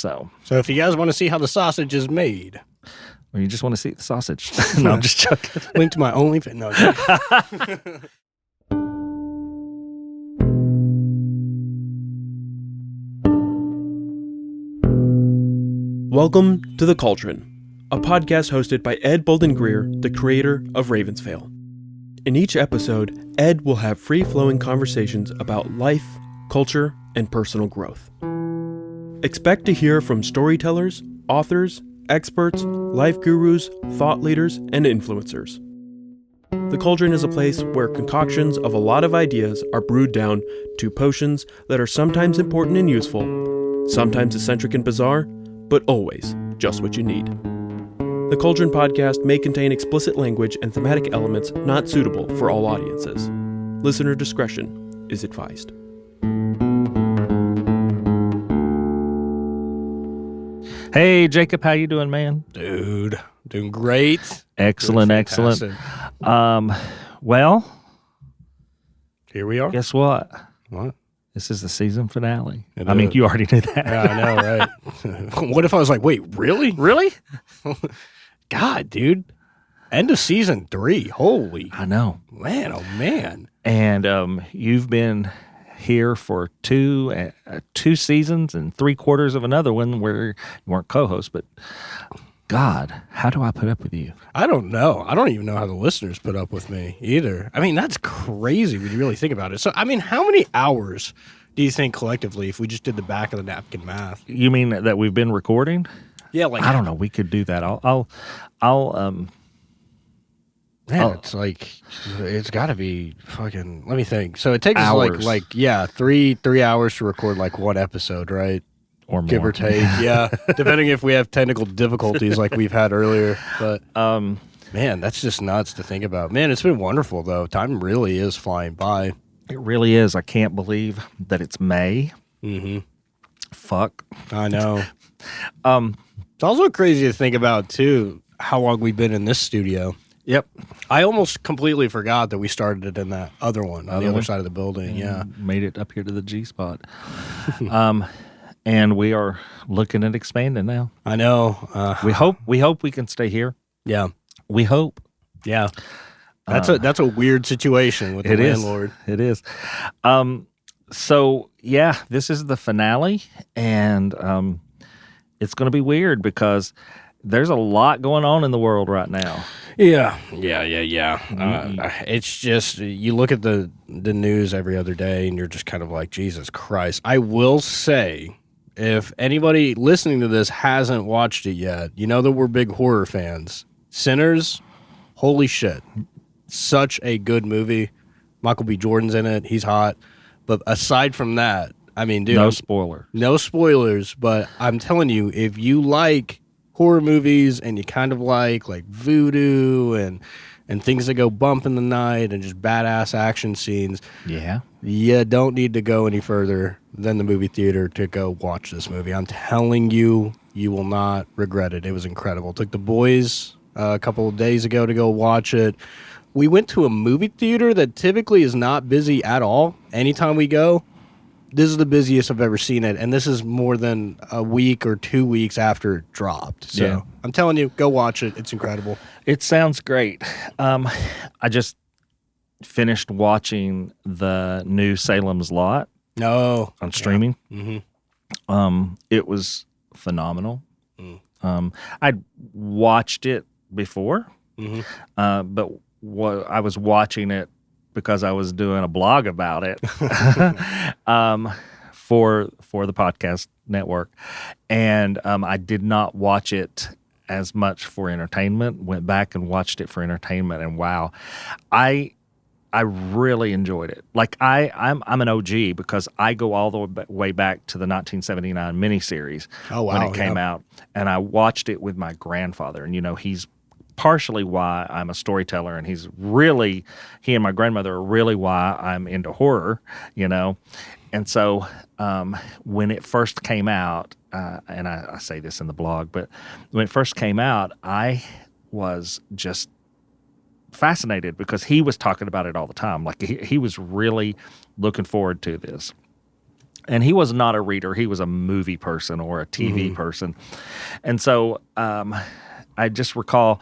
So if you guys want to see how the sausage is made, or you just want to see the sausage, no, I'm just joking. Link to my OnlyFans. No, Welcome to The Cauldron, a podcast hosted by Ed Bolden Greer, the creator of Ravensvale. In each episode, Ed will have free-flowing conversations about life, culture, and personal growth. Expect to hear from storytellers, authors, experts, life gurus, thought leaders, and influencers. The Cauldron is a place where concoctions of a lot of ideas are brewed down to potions that are sometimes important and useful, sometimes eccentric and bizarre, but always just what you need. The Cauldron podcast may contain explicit language and thematic elements not suitable for all audiences. Listener discretion is advised. Hey, Jacob, how you doing, man? dude, doing great. Excellent, Doing excellent. fantastic. Well, Here we are. guess what? What? This is the season finale. It I mean, is. you already knew that. Yeah, I know, right? What if I was like, wait, really? Really? God, dude. End of season 3. Holy I know. man, oh man. And you've been here for two seasons and 3/4 of another one where you weren't co-host, but God, how do I put up with you? I don't know. I don't even know how the listeners put up with me either. I mean, that's crazy when you really think about it. So, I mean, how many hours do you think collectively, if we just did the back of the napkin math? You mean that we've been recording? Yeah, like I don't know. We could do that. man, it's like it's got to be fucking. Let me think. So it takes us Hours. like 3 hours to record like one episode, right? or more. Give or take. Yeah, depending if we have technical difficulties like we've had earlier. But man, that's just nuts to think about. Man, it's been wonderful though. Time really is flying by. It really is. I can't believe that it's May. Mm-hmm. Fuck. I know. It's also crazy to think about too how long we've been in this studio. Yep. I almost completely forgot that we started it in that other one on the other side of the building. Yeah. Made it up here to the G spot. And we are looking at expanding now. I know. We hope we can stay here. Yeah. We hope. Yeah. That's a weird situation with the landlord. It is. So yeah, this is the finale, and it's going to be weird because there's a lot going on in the world right now. Yeah. It's just you look at the news every other day, and you're just kind of like, Jesus Christ. I will say, if anybody listening to this hasn't watched it yet, you know that we're big horror fans. Sinners, holy shit. Such a good movie. Michael B. Jordan's in it. He's hot. But aside from that, I mean, dude. No spoiler. No spoilers, but I'm telling you, if you like horror movies and you kind of like voodoo and things that go bump in the night and just badass action scenes, Yeah. you don't need to go any further than the movie theater to go watch this movie. I'm telling you, you will not regret it. It was incredible. Took the boys a couple of days ago to go watch it. We went to a movie theater that typically is not busy at all. Anytime we go, this is the busiest I've ever seen it, and this is more than a week or 2 weeks after it dropped. So Yeah. I'm telling you, go watch it. It's incredible. It sounds great. I just finished watching the new Salem's Lot No. on streaming. Mm-hmm. It was phenomenal. I'd watched it before, but I was watching it because I was doing a blog about it for the podcast network, and I did not watch it as much for entertainment. Went back and watched it for entertainment, and wow, I really enjoyed it. Like I'm an OG because I go all the way back to the 1979 miniseries when it came out, and I watched it with my grandfather. And he's partially why I'm a storyteller, and he and my grandmother are really why I'm into horror. And so when it first came out, and I say this in the blog, but when it first came out, I was just fascinated because he was talking about it all the time. Like he was really looking forward to this. And he was not a reader. He was a movie person or a TV person. And so I just recall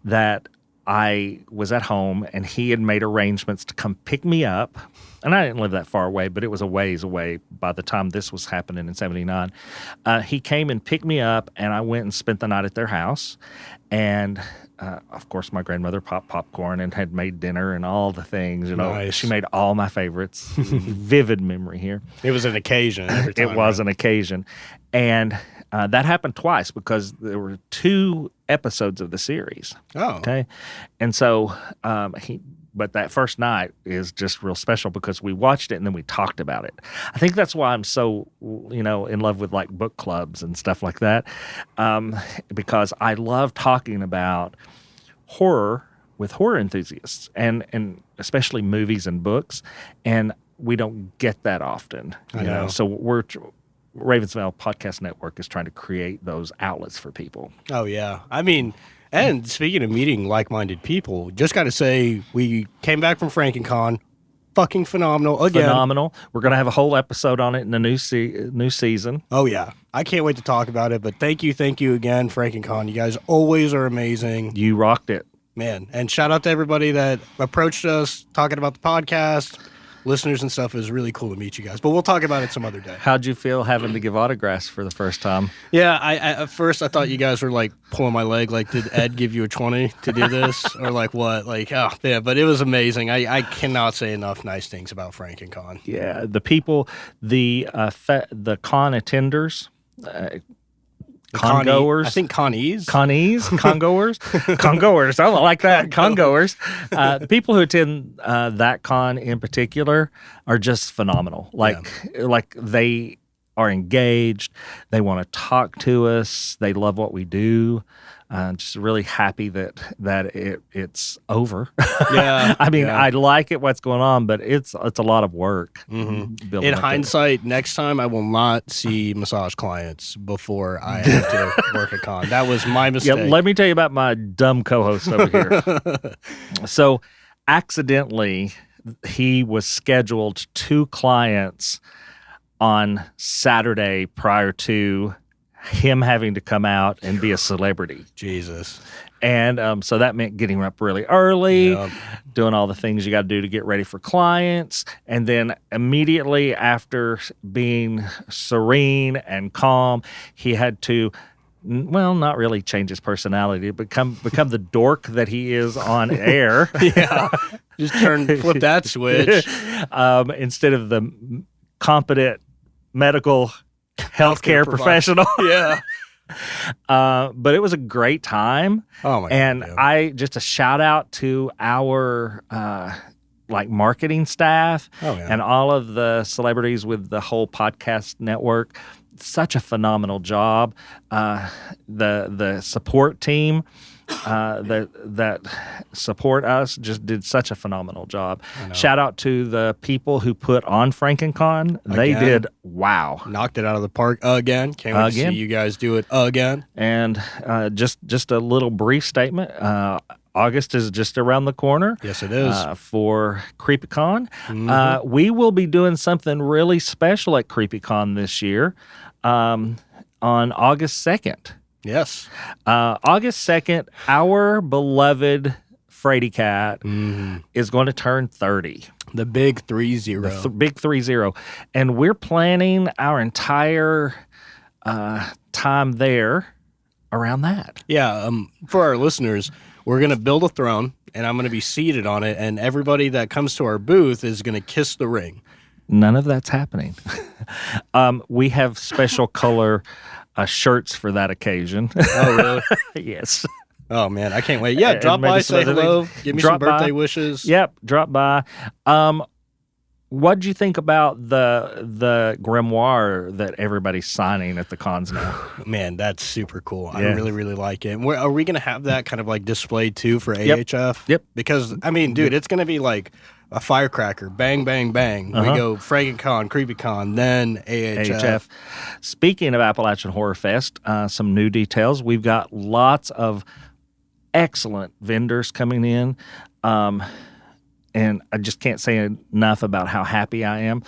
that I was at home and he had made arrangements to come pick me up. And I didn't live that far away, but it was a ways away by the time this was happening in 79. He came and picked me up, and I went and spent the night at their house. And, of course, my grandmother popped popcorn and had made dinner and all the things. You know, Nice. She made all my favorites. Vivid memory here. It was an occasion every time. It was an occasion. And that happened twice because there were 2 episodes of the series. Oh. Okay. And so but that first night is just real special because we watched it and then we talked about it. I think that's why I'm so, in love with like book clubs and stuff like that. Because I love talking about horror with horror enthusiasts and especially movies and books. And we don't get that often. I know. So Ravensvale Podcast Network is trying to create those outlets for people. Oh, yeah. I mean, and speaking of meeting like-minded people, just got to say, we came back from FrankenCon. Fucking phenomenal. Again. Phenomenal. We're going to have a whole episode on it in the new season. Oh, yeah. I can't wait to talk about it, but thank you again, FrankenCon. You guys always are amazing. You rocked it. Man, and shout out to everybody that approached us talking about the podcast. Listeners and stuff. It was really cool to meet you guys, but we'll talk about it some other day. How'd you feel having to give autographs for the first time? Yeah, I at first I thought you guys were like pulling my leg, like did Ed give you a 20 to do this or like what? Like, oh yeah, but it was amazing. I cannot say enough nice things about FrankenCon. Yeah, the people, the con attenders, congoers. I think congoers. Congoers. I don't like that. Congoers. The people who attend that con in particular are just phenomenal. Like they are engaged. They want to talk to us. They love what we do. Just really happy that it's over. Yeah. I mean, I like it, what's going on, but it's a lot of work. Mm-hmm. In hindsight, next time I will not see massage clients before I have to work a con. That was my mistake. Yeah, let me tell you about my dumb co-host over here. So, accidentally, he was scheduled 2 clients on Saturday prior to him having to come out and be a celebrity. Jesus. And so that meant getting up really early, Yep. doing all the things you got to do to get ready for clients. And then immediately after being serene and calm, he had to, well, not really change his personality, but become the dork that he is on air. Yeah. Just flip that switch. Instead of the competent medical healthcare professional. Yeah. But it was a great time. Oh my and God. I just a shout out to our marketing staff and all of the celebrities with the whole podcast network. Such a phenomenal job. The support team that support us just did such a phenomenal job. Shout out to the people who put on FrankenCon. They did wow. Knocked it out of the park again. Can't wait to see you guys do it again. And just a little brief statement. August is just around the corner. Yes, it is. For CreepyCon. We will be doing something really special at CreepyCon this year on August 2nd. Yes. August 2nd, our beloved Fraddy Cat is going to turn 30. The big 30. Big 30. And we're planning our entire time there around that. Yeah. For our listeners, we're going to build a throne, and I'm going to be seated on it, and everybody that comes to our booth is going to kiss the ring. None of that's happening. We have special color shirts for that occasion. Oh, really? Yes. Oh, man, I can't wait. Yeah, drop by, say hello, give me some birthday wishes. Yep, drop by. What'd you think about the grimoire that everybody's signing at the cons now? Man, that's super cool. Yeah. I really, really like it. Are we going to have that kind of like displayed too for AHF? Yep. Because, I mean, dude, it's going to be like a firecracker. Bang, bang, bang. We go FrankenCon, CreepyCon, then AHF. Speaking of Appalachian HorrorFest, some new details. We've got lots of excellent vendors coming in. And I just can't say enough about how happy I am.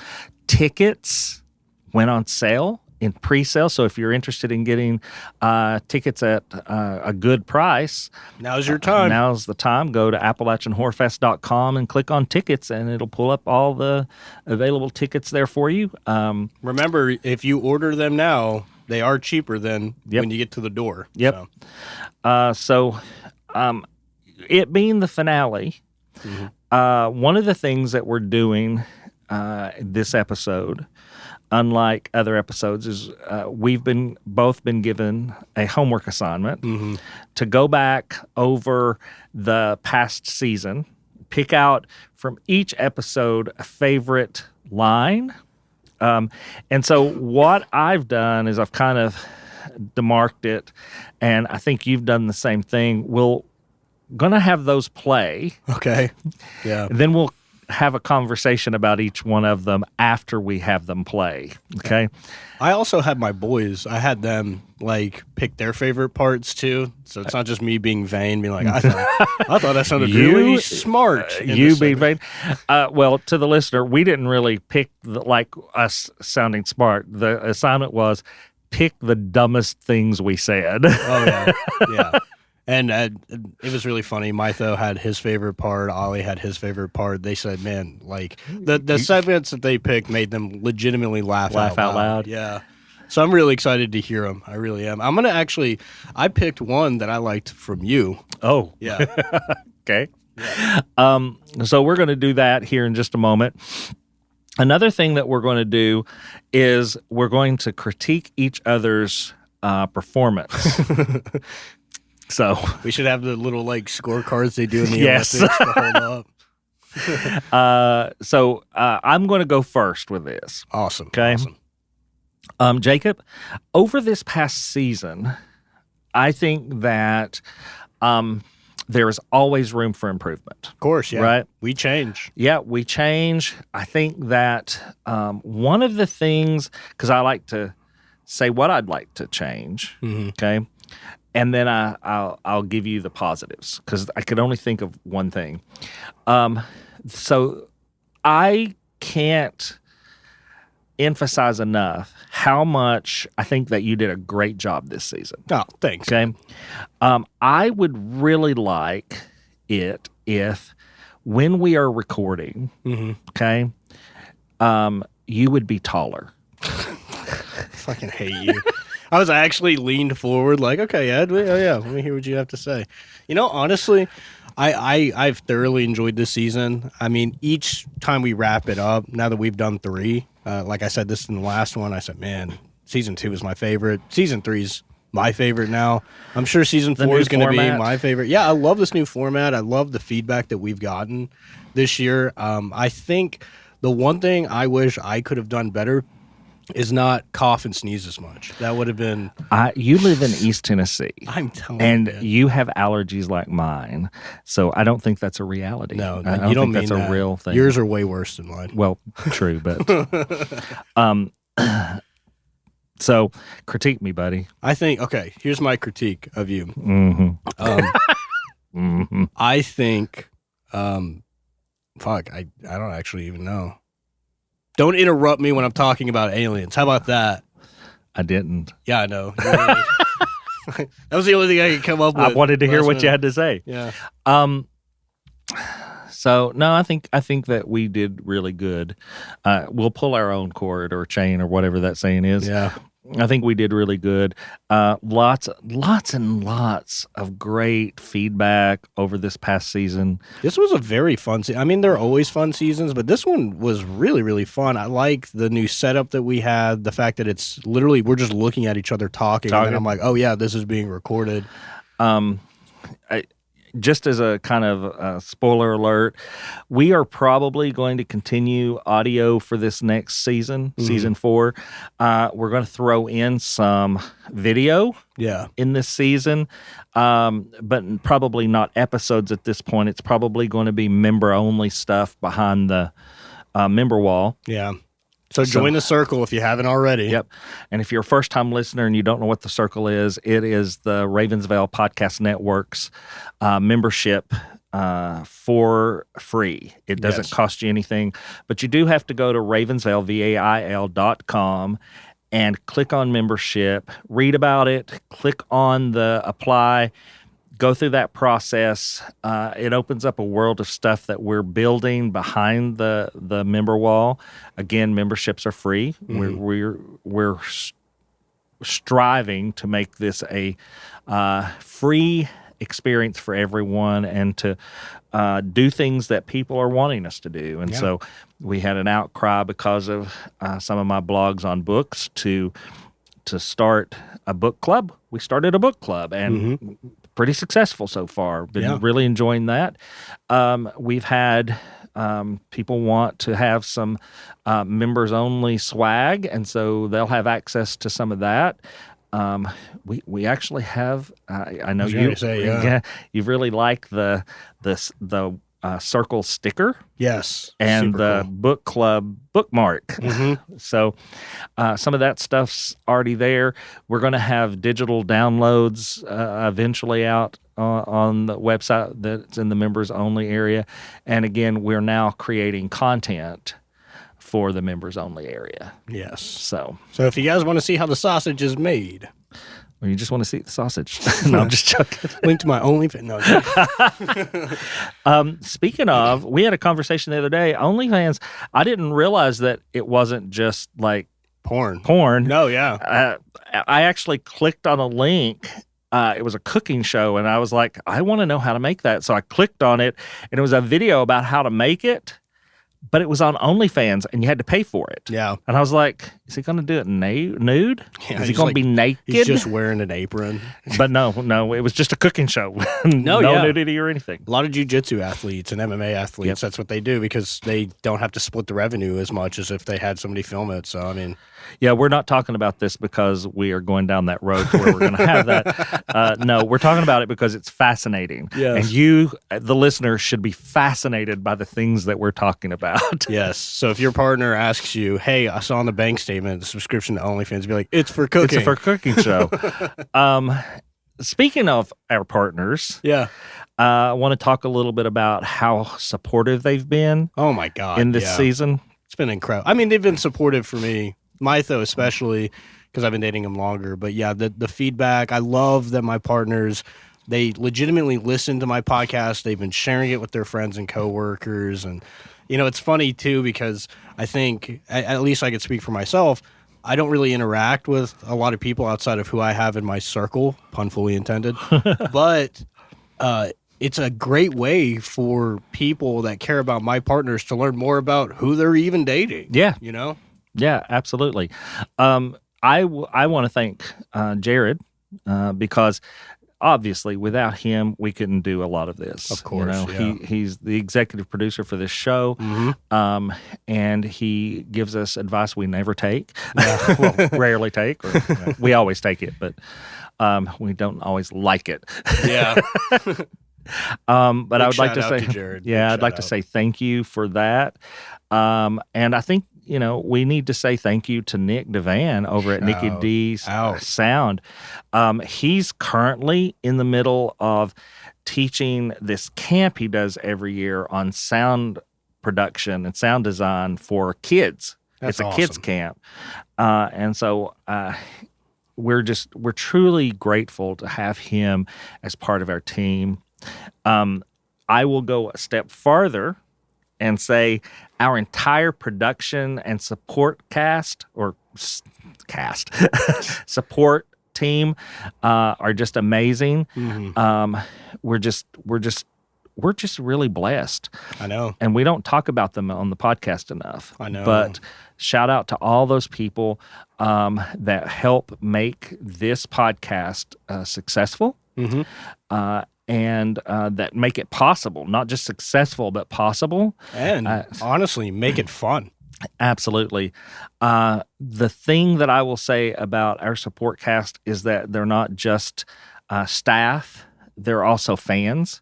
Tickets went on sale in pre-sale. So if you're interested in getting tickets at a good price, Now's your time. Now's the time. Go to AppalachianHorrorFest.com and click on tickets, and it'll pull up all the available tickets there for you. Remember, if you order them now, they are cheaper than Yep. when you get to the door. Yep. So. It being the finale, one of the things that we're doing this episode, unlike other episodes, is we've both been given a homework assignment to go back over the past season, pick out from each episode a favorite line. And so what I've done is I've kind of demarked it, and I think you've done the same thing. We're going to have those play. Okay. Yeah. Then we'll have a conversation about each one of them after we have them play. Okay. I also had my boys. I had them pick their favorite parts too. So it's not just me being vain, being like, I thought that sounded really smart. You being vain. Well, to the listener, we didn't really pick us sounding smart. The assignment was pick the dumbest things we said. Oh yeah, yeah. And it was really funny. Mytho had his favorite part. Ollie had his favorite part. They said, man, the segments that they picked made them legitimately laugh out loud. Yeah. So I'm really excited to hear them. I really am. I'm going to I picked one that I liked from you. Oh. Yeah. Okay. Yeah. So we're going to do that here in just a moment. Another thing that we're going to do is we're going to critique each other's performance. So we should have the little scorecards they do in the yes. Olympics to hold up. So I'm going to go first with this. Awesome. Okay. Awesome. Jacob, over this past season, I think that there is always room for improvement. Of course, yeah. Right? We change. Yeah, we change. I think that one of the things, because I like to say what I'd like to change, okay? And then I'll give you the positives, because I could only think of one thing. So I can't emphasize enough how much I think that you did a great job this season. Oh, thanks. Okay. I would really like it if when we are recording, okay, you would be taller. Fucking hate you. I was actually leaned forward okay, Ed, let me hear what you have to say. Honestly, I've thoroughly enjoyed this season. I mean, each time we wrap it up, now that we've done 3, like I said this in the last one, I said, man, season 2 is my favorite. Season 3's my favorite now. I'm sure season 4 is going to be my favorite. Yeah, I love this new format. I love the feedback that we've gotten this year. I think the one thing I wish I could have done better is not cough and sneeze as much. That would have been... You live in East Tennessee. I'm telling and you. And you have allergies like mine, so I don't think that's a reality. No, I you don't think that's a real thing. Yours are way worse than mine. Well, true, but... So, critique me, buddy. I think... Okay, here's my critique of you. I think... fuck, I don't actually even know. Don't interrupt me when I'm talking about aliens. How about that? I didn't. Yeah, I know. That was the only thing I could come up with. I wanted to hear what you had to say. Yeah. So no, I think that we did really good. We'll pull our own cord or chain or whatever that saying is. Yeah. I think we did really good. Lots and lots of great feedback over this past season. This was a very fun season. I mean, there are always fun seasons, but this one was really, really fun. I like the new setup that we had, the fact that it's literally, we're just looking at each other talking. And then I'm like, oh yeah, this is being recorded. Just as a kind of spoiler alert, we are probably going to continue audio for this next season, season 4. We're going to throw in some video in this season, but probably not episodes at this point. It's probably going to be member-only stuff behind the member wall. Yeah. So join the circle if you haven't already. Yep. And if you're a first-time listener and you don't know what the circle is, it is the Ravensvale Podcast Network's membership for free. It doesn't cost you anything, but you do have to go to Ravensvail, VAIL.com, and click on membership, read about it, click on the apply, go through that process. It opens up a world of stuff that we're building behind the member wall. Again, memberships are free. We're striving to make this a free experience for everyone and to do things that people are wanting us to do. And so we had an outcry because of some of my blogs on books to start a book club. We started a book club and pretty successful so far. Been really enjoying that. We've had people want to have some members only swag, and so they'll have access to some of that. We actually have. I know you. You really like the circle sticker. Yes, and the cool. book club bookmark. So some of that stuff's already there. We're going to have digital downloads eventually out on the website that's in the members only area. And again, we're now creating content for the members only area. Yes. So if you guys want to see how the sausage is made, or you just want to see the sausage, no, I'm just joking. Link to my OnlyFans. No, speaking of, we had a conversation the other day. OnlyFans, I didn't realize that it wasn't just like porn. No, yeah. I actually clicked on a link. It was a cooking show, and I was like, I want to know how to make that. So I clicked on it, and it was a video about how to make it. But it was on OnlyFans, and you had to pay for it. Yeah. And I was like, is he going to do it nude? Yeah, is he going to be naked? He's just wearing an apron. But no, it was just a cooking show. No nudity or anything. A lot of jiu-jitsu athletes and MMA athletes, that's what they do because they don't have to split the revenue as much as if they had somebody film it. So, I mean... Yeah, we're not talking about this because we are going down that road to where we're going to have that. No, we're talking about it because it's fascinating. Yes. And you, the listener, should be fascinated by the things that we're talking about. Yes. So if your partner asks you, hey, I saw on the bank statement the subscription to OnlyFans, be like, it's for cooking. It's for a cooking show. Speaking of our partners, I want to talk a little bit about how supportive they've been. Oh, my God. In this season. It's been incredible. I mean, they've been supportive for me. Mytho especially, because I've been dating him longer. But yeah, the feedback, I love that my partners, they legitimately listen to my podcast. They've been sharing it with their friends and coworkers. And, it's funny too, because I think, at least I could speak for myself, I don't really interact with a lot of people outside of who I have in my circle, pun fully intended. But it's a great way for people that care about my partners to learn more about who they're even dating. Yeah. Yeah, absolutely. I want to thank Jared because obviously without him we couldn't do a lot of this. Of course, he's the executive producer for this show, and he gives us advice we never take. Rarely take. Or, we always take it, but we don't always like it. Yeah. But I would like to say, Jared. I'd like to say thank you for that. And I think, we need to say thank you to Nick Devan over at Nicky D's Sound. He's currently in the middle of teaching this camp he does every year on sound production and sound design for kids. It's a kids camp. And so we're truly grateful to have him as part of our team. I will go a step farther and say our entire production and support support team are just amazing. We're just really blessed. I know. And we don't talk about them on the podcast enough. I know. But shout out to all those people that help make this podcast successful. And that make it possible, not just successful, but possible. And honestly, make it fun. Absolutely. The thing that I will say about our support cast is that they're not just staff, they're also fans.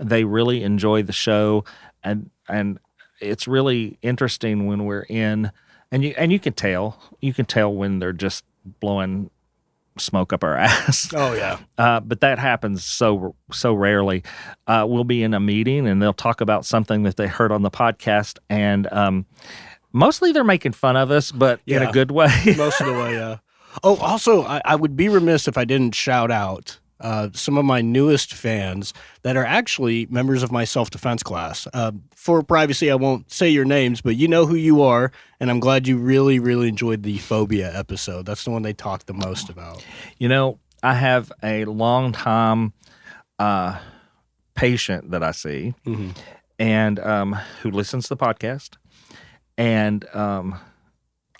They really enjoy the show, and it's really interesting when we're in, and you can tell when they're just blowing smoke up our ass. Oh, yeah. But that happens so rarely. We'll be in a meeting and they'll talk about something that they heard on the podcast, and mostly they're making fun of us, but in a good way. Most of the way, yeah. Oh, also, I would be remiss if I didn't shout out some of my newest fans that are actually members of my self-defense class. For privacy, I won't say your names, but you know who you are, and I'm glad you really, really enjoyed the phobia episode. That's the one they talked the most about. You know, I have a long-time patient that I see, and who listens to the podcast, and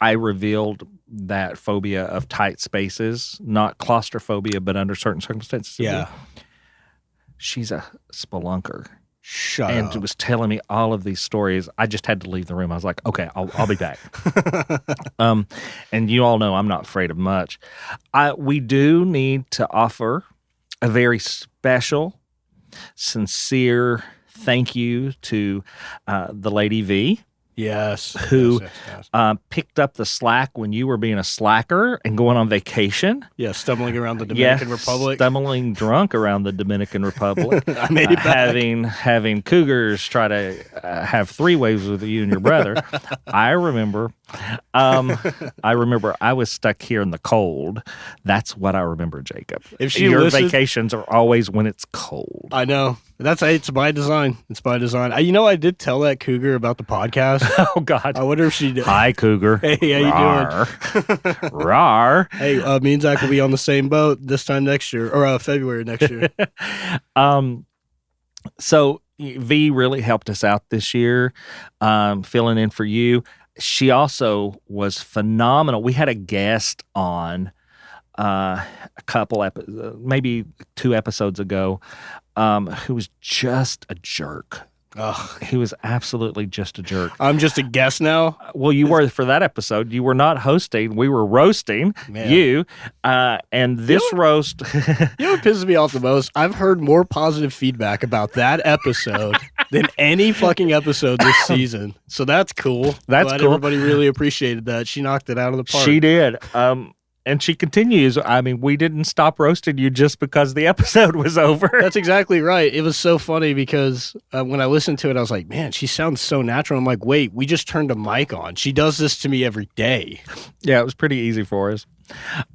I revealed that phobia of tight spaces, not claustrophobia, but under certain circumstances. Yeah. She's a spelunker. Shut and up. was telling me all of these stories. I just had to leave the room. I was like, okay, I'll be back. And you all know I'm not afraid of much. We do need to offer a very special, sincere thank you to the Lady V. Yes. Who Yes. picked up the slack when you were being a slacker and going on vacation. Yeah, stumbling around the Dominican Republic. Stumbling drunk around the Dominican Republic. I made it back. Having cougars try to have three ways with you and your brother. I remember I was stuck here in the cold. That's what I remember, Jacob. Your vacations are always when it's cold. I know. It's by design. It's by design. I did tell that cougar about the podcast. Oh, God. I wonder if she did. Hi, cougar. Hey, how you doing? Rawr. Hey, me and Zach will be on the same boat this time next year, or February next year. So V really helped us out this year, filling in for you. She also was phenomenal. We had a guest on a couple maybe 2 episodes ago, who was just a jerk. Ugh. He was absolutely just a jerk. I'm just a guest now. Well, you were for that episode. You were not hosting. We were roasting you. And this roast. You know what pisses me off the most? I've heard more positive feedback about that episode than any fucking episode this season. So that's cool. That's Glad cool. Everybody really appreciated that. She knocked it out of the park. She did. And she continues. I mean, we didn't stop roasting you just because the episode was over. That's exactly right. It was so funny because when I listened to it, I was like, man, she sounds so natural. I'm like, wait, we just turned a mic on. She does this to me every day. Yeah, it was pretty easy for us.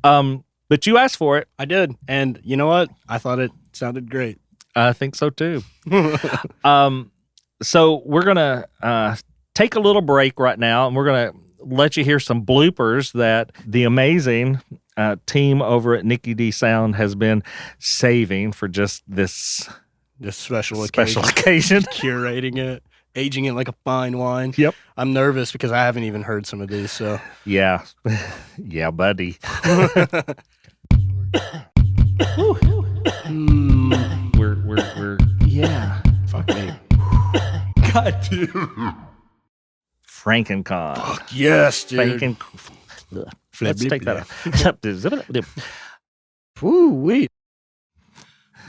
But you asked for it. I did. And you know what? I thought it sounded great. I think so, too. So we're going to take a little break right now, and we're going to let you hear some bloopers that the amazing team over at Nikki D Sound has been saving for just this special occasion. Curating it, aging it like a fine wine. Yep. I'm nervous because I haven't even heard some of these. So yeah, yeah, buddy. We're yeah. Fuck me. God damn. FrankenCon. Fuck yes, dude. Let's take that out. Woo wait.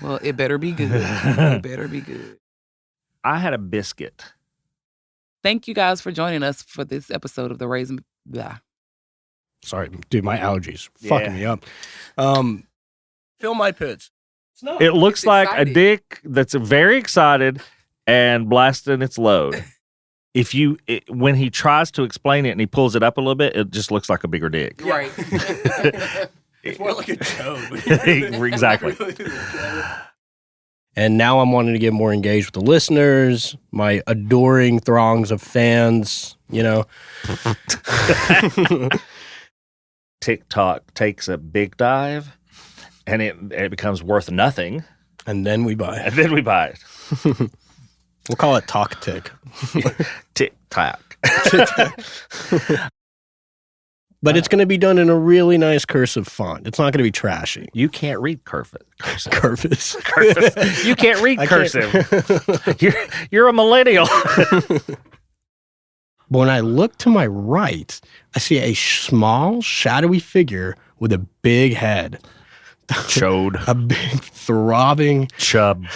Well, it better be good. It better be good. I had a biscuit. Thank you guys for joining us for this episode of the Raisin. Blah. Sorry, dude, my allergies fucking me up. Fill my pits. It looks It's like excited. a dick that's very excited and blasting its load. When he tries to explain it and he pulls it up a little bit, it just looks like a bigger dick. Right. It's more like a toad. Exactly. And now I'm wanting to get more engaged with the listeners, my adoring throngs of fans, TikTok takes a big dive and it becomes worth nothing. And then we buy it. And then we buy it. We'll call it Talk Tick. TikTok. But it's going to be done in a really nice cursive font. It's not going to be trashy. You can't read cursive. Cursive. You can't read I can't. cursive. You're a millennial. But when I look to my right, I see a small, shadowy figure with a big head. Chode. A big, throbbing Chub.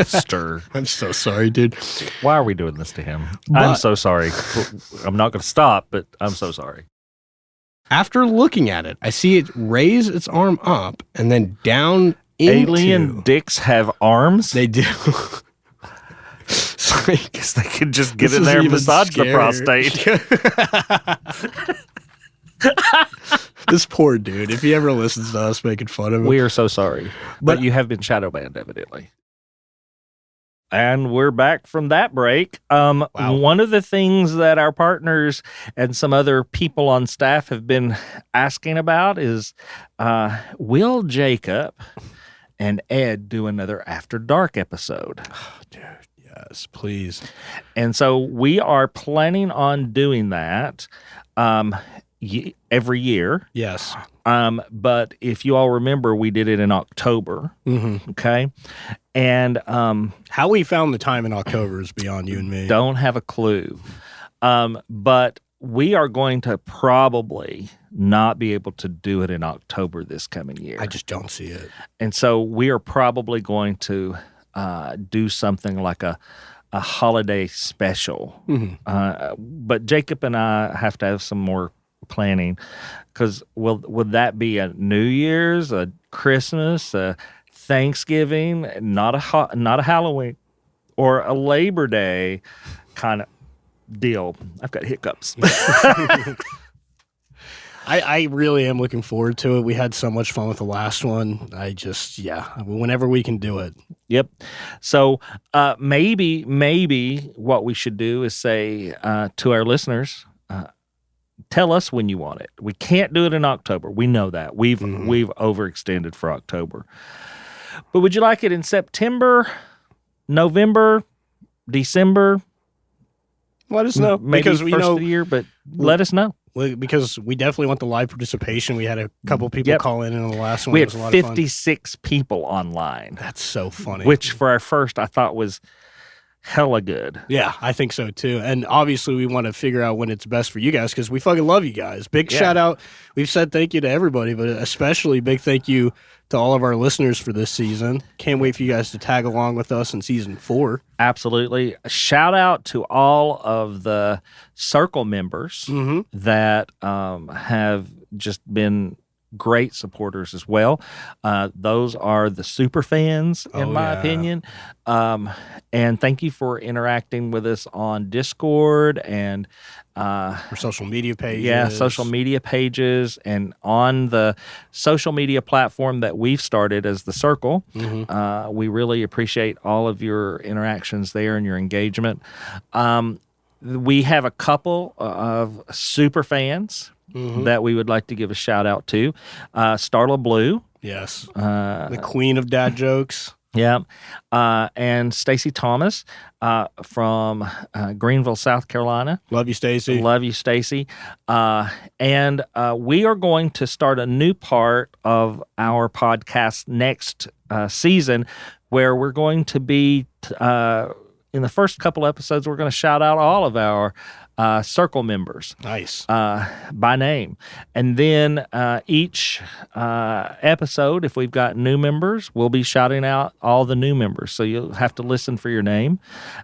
Stir. I'm so sorry, dude. Why are we doing this to him? But- I'm so sorry. I'm not going to stop, but I'm so sorry. After looking at it, I see it raise its arm up and then down into... Alien dicks have arms? They do. I guess they could just get in there and massage the prostate. This poor dude, if he ever listens to us making fun of him. We are so sorry. But you have been shadow banned, evidently. And we're back from that break. Wow. One of the things that our partners and some other people on staff have been asking about is, will Jacob and Ed do another After Dark episode? Oh, dude, yes, please. And so we are planning on doing that every year. Yes. But if you all remember, we did it in October. Mm-hmm. Okay. And how we found the time in October is beyond you and me. Don't have a clue. But we are going to probably not be able to do it in October this coming year. I just don't see it. And so we are probably going to do something like a holiday special. Mm-hmm. But Jacob and I have to have some more planning, because would that be a New Year's, a Christmas, a Thanksgiving, not a Halloween, or a Labor Day kind of deal? I've got hiccups. I really am looking forward to it. We had so much fun with the last one. Whenever we can do it. Yep. So maybe what we should do is say to our listeners, tell us when you want it. We can't do it in October. We know that. We've overextended for October. But would you like it in September, November, December? Let us know. Maybe because first of the year, but let us know. Because we definitely want the live participation. We had a couple people call in on the last one. We had it was a lot of fun. 56 people online. That's so funny. Which for our first I thought was hella good. Yeah, I think so too. And obviously we want to figure out when it's best for you guys, because we fucking love you guys. Big shout out. We've said thank you to everybody, but especially big thank you to all of our listeners for this season. Can't wait for you guys to tag along with us in season 4. Absolutely. Shout out to all of the Circle members that have just been great supporters as well. Those are the super fans, in my opinion. And thank you for interacting with us on Discord and our social media pages. Yeah, social media pages, and on the social media platform that we've started as the Circle. We really appreciate all of your interactions there and your engagement. We have a couple of super fans that we would like to give a shout out to. Starla Blue. Yes. The queen of dad jokes. Yeah. And Stacy Thomas from Greenville, South Carolina. Love you, Stacy. Love you, Stacy. And we are going to start a new part of our podcast next season, where we're going to be in the first couple episodes, we're going to shout out all of our Circle members. Nice. By name. And then each episode, if we've got new members, we'll be shouting out all the new members. So you'll have to listen for your name.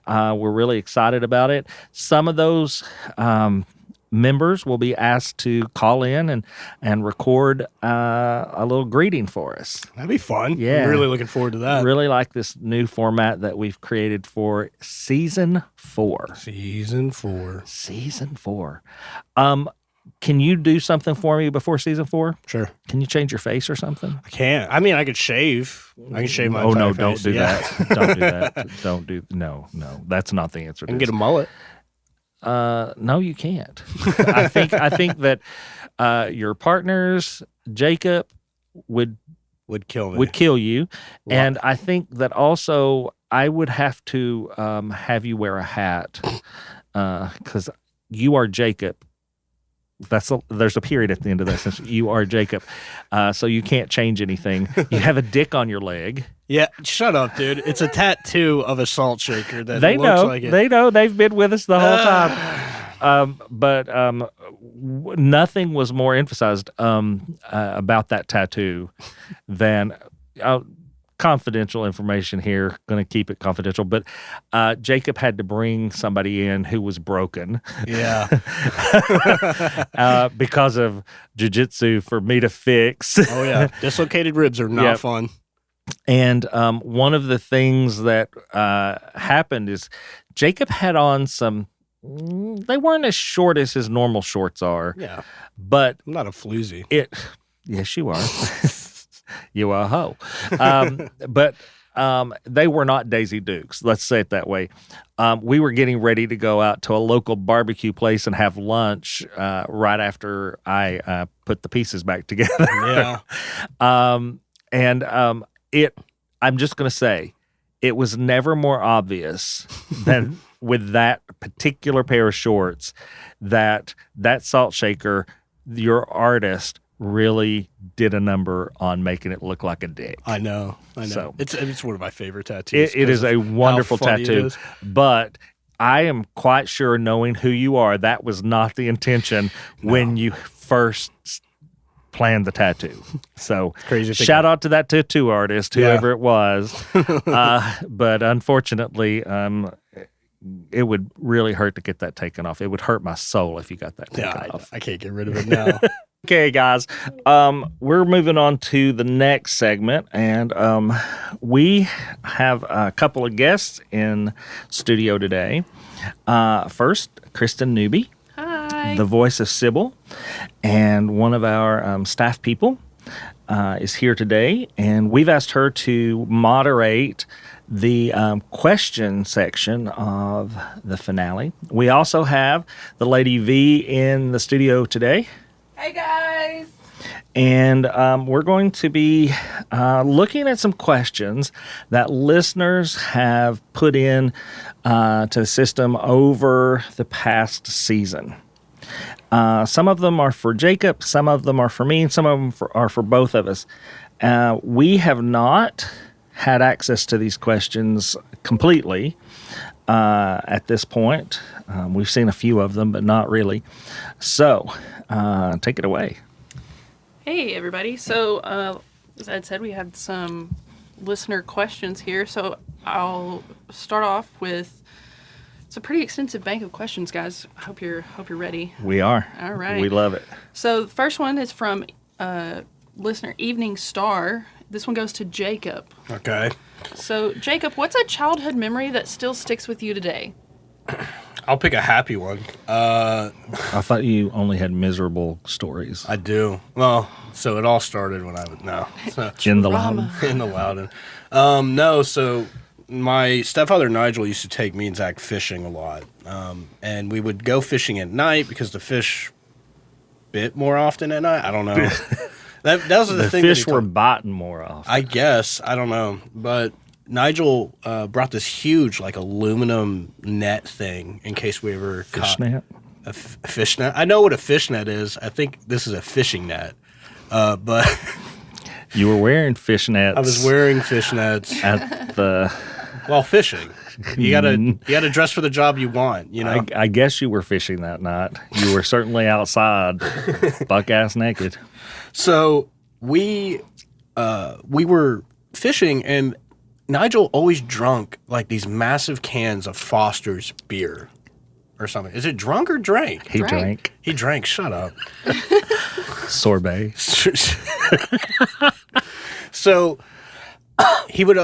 We're really excited about it. Some of those members will be asked to call in and record a little greeting for us. That'd be fun. Yeah. I'm really looking forward to that. Really like this new format that we've created for season 4. Season 4. Season 4. Can you do something for me before season 4? Sure. Can you change your face or something? I can't. I mean, I could shave. I can shave my Oh, no, entire don't face. do that. Don't do that. Don't do, no. That's not the answer I to can this. get a mullet. No, you can't. I think that your partners, Jacob, would kill me. Would kill you. And I think that also I would have to have you wear a hat because you are Jacob. There's a period at the end of that since you are Jacob. So you can't change anything. You have a dick on your leg. Yeah, shut up, dude. It's a tattoo of a salt shaker that They looks know. like it. They know. They've been with us the whole time. But nothing was more emphasized about that tattoo than confidential information here. Going to keep it confidential, but Jacob had to bring somebody in who was broken. Yeah. Because of jiu-jitsu for me to fix. Oh, yeah. Dislocated ribs are not fun. And one of the things that happened is Jacob had on some, they weren't as short as his normal shorts are. Yeah. But I'm not a floozy. Yes, you are. You are a hoe. But they were not Daisy Dukes. Let's say it that way. We were getting ready to go out to a local barbecue place and have lunch right after I put the pieces back together. Yeah. I'm just going to say, it was never more obvious than with that particular pair of shorts that salt shaker, your artist, really did a number on making it look like a dick. I know. So, it's one of my favorite tattoos. It is a wonderful tattoo, but I am quite sure, knowing who you are, that was not the intention when you first planned the tattoo. So crazy. Shout out to that tattoo artist, whoever it was. But unfortunately, it would really hurt to get that taken off. It would hurt my soul if you got that taken off. I can't get rid of it now. Okay, guys, we're moving on to the next segment, and we have a couple of guests in studio today. First, Kristen Newby. Hi. The voice of Sybil, and one of our staff people is here today, and we've asked her to moderate the question section of the finale. We also have the Lady V in the studio today. Hey, guys. And we're going to be looking at some questions that listeners have put in to the system over the past season. Some of them are for Jacob, some of them are for me, and some of them are for both of us. We have not had access to these questions completely at this point. We've seen a few of them, but not really. So, take it away. Hey, everybody. So, as Ed said, we had some listener questions here. So, I'll start off with, it's a pretty extensive bank of questions, guys. I hope you're ready. We are. All right. We love it. So, the first one is from listener Evening Star. This one goes to Jacob. Okay. So, Jacob, what's a childhood memory that still sticks with you today? I'll pick a happy one. I thought you only had miserable stories. I do. Well, so it all started when I was In the Loudon. In the Loudon. No, so my stepfather Nigel used to take me and Zach fishing a lot, and we would go fishing at night because the fish bit more often at night. I don't know. that was the thing. The fish were biting more often. I guess. I don't know, but Nigel brought this huge, like, aluminum net thing in case we ever fish caught net? a fish net. I know what a fish net is. I think this is a fishing net, but you were wearing fish nets. I was wearing fish nets at the while fishing. You gotta dress for the job you want. You know. I guess you were fishing that night. You were certainly outside, buck ass naked. So we were fishing, and Nigel always drunk like these massive cans of Foster's beer or something. Is it drunk or drank? He drank. He drank. Shut up. Sorbet. So he would,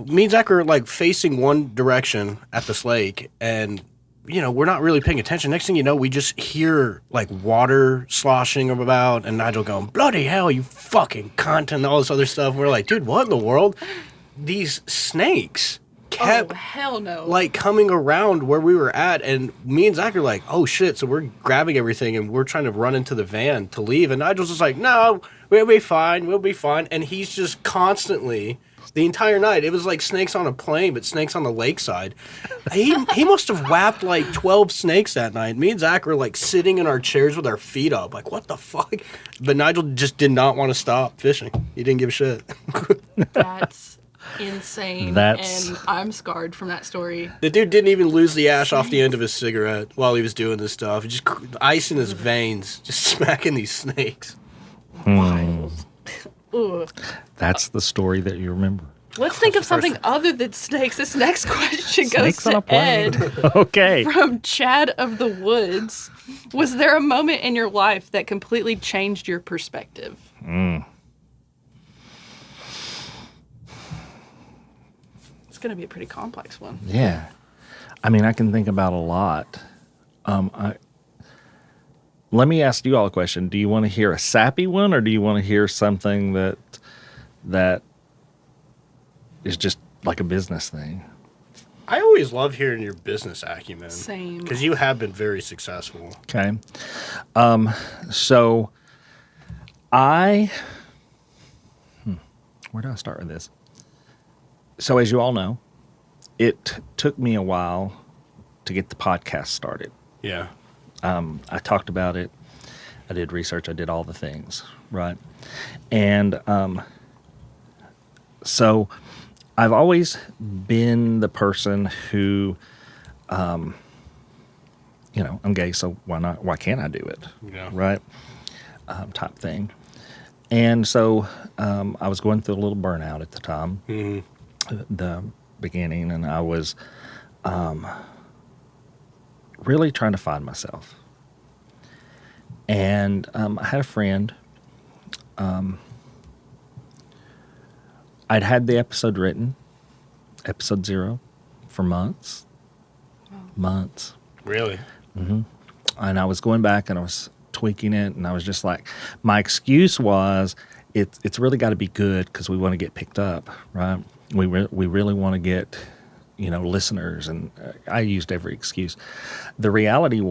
me and Zach are like facing one direction at this lake, and we're not really paying attention. Next thing you know, we just hear like water sloshing about, and Nigel going, "Bloody hell, you fucking cunt," and all this other stuff. And we're like, dude, what in the world? These snakes kept hell no. like coming around where we were at, and me and Zach are like, oh shit. So we're grabbing everything and we're trying to run into the van to leave, and Nigel's just like, no, we'll be fine. And he's just constantly, the entire night, it was like snakes on a plane, but snakes on the lakeside. He must have whapped like 12 snakes that night. Me and Zach were like sitting in our chairs with our feet up, like, what the fuck? But Nigel just did not want to stop fishing. He didn't give a shit. That's insane. And I'm scarred from that story. The dude didn't even lose the ash off the end of his cigarette while he was doing this stuff. Just ice in his veins, just smacking these snakes. Wild. Ugh. That's the story that you remember. Let's think of something other than snakes. This next question goes Snakes on to a plane. Ed Okay. from Chad of the Woods. Was there a moment in your life that completely changed your perspective? It's going to be a pretty complex one. Yeah. I mean, I can think about a lot. Let me ask you all a question. Do you want to hear a sappy one, or do you want to hear something that is just like a business thing? I always love hearing your business acumen. Same. Because you have been very successful. Okay. So where do I start with this? So as you all know, it took me a while to get the podcast started. Yeah. I talked about it. I did research. I did all the things, right? And so I've always been the person who, I'm gay, so why not? Why can't I do it? Yeah. Right? Type thing. And so I was going through a little burnout at the time, the beginning, and I was really trying to find myself. And I had a friend. I'd had the episode written, episode 0, for months. Months. Really? And I was going back and I was tweaking it, and I was just like, my excuse was, it's really got to be good because we want to get picked up, right? We really want to get, listeners, and I used every excuse. The reality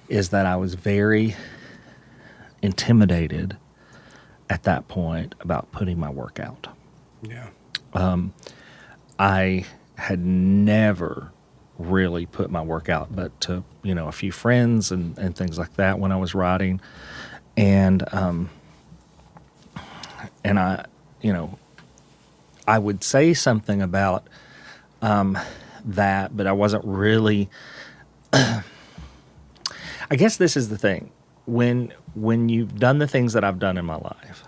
is that I was very intimidated at that point about putting my work out. Yeah. I had never really put my work out, but to, a few friends and things like that when I was writing. And I, I would say something about that, but I wasn't really, I guess this is the thing. When you've done the things that I've done in my life,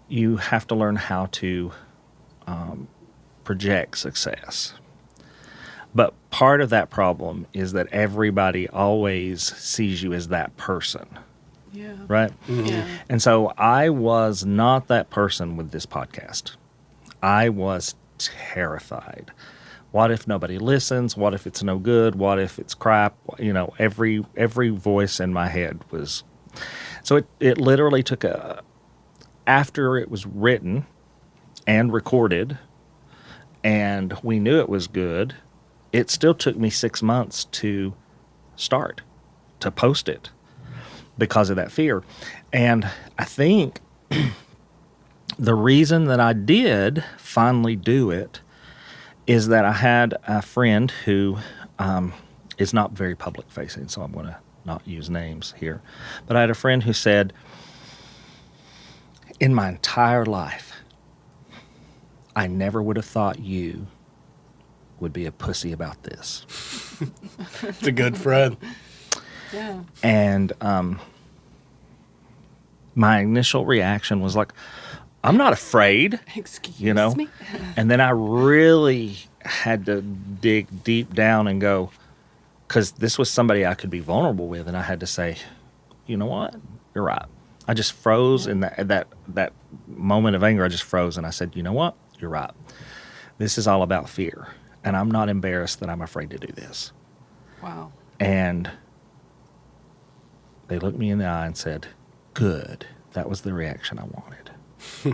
you have to learn how to project success. But part of that problem is that everybody always sees you as that person. Yeah. Right? Mm-hmm. Yeah. And so I was not that person with this podcast. I was terrified. What if nobody listens? What if it's no good? What if it's crap? Every voice in my head was. So it literally took after it was written and recorded and we knew it was good, it still took me 6 months to post it because of that fear. And I think the reason that I did finally do it is that I had a friend who is not very public facing, so I'm going to not use names here. But I had a friend who said, in my entire life, I never would have thought you would be a pussy about this. It's a good friend. Yeah. And my initial reaction was like, I'm not afraid. Excuse me. me. And then I really had to dig deep down and go, because this was somebody I could be vulnerable with, and I had to say, you know what? You're right. I just froze in that moment of anger. I just froze, and I said, you know what? You're right. This is all about fear, and I'm not embarrassed that I'm afraid to do this. Wow. And they looked me in the eye and said, good. That was the reaction I wanted.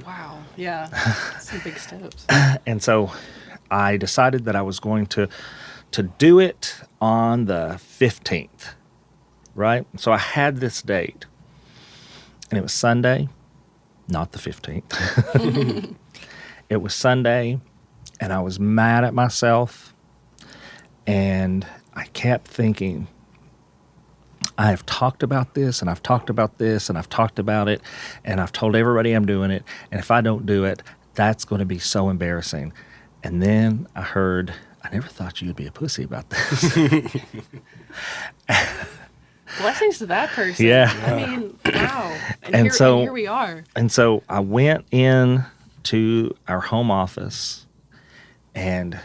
Wow. Yeah. Some big steps. And so I decided that I was going to do it on the 15th, right? So I had this date, and it was Sunday, not the 15th. It was Sunday, and I was mad at myself, and I kept thinking, I have talked about this, and I've talked about this, and I've talked about it, and I've told everybody I'm doing it, and if I don't do it, that's going to be so embarrassing. And then I heard, I never thought you'd be a pussy about this. Blessings to that person. Yeah. I mean, wow. And here we are. And so I went in to our home office, and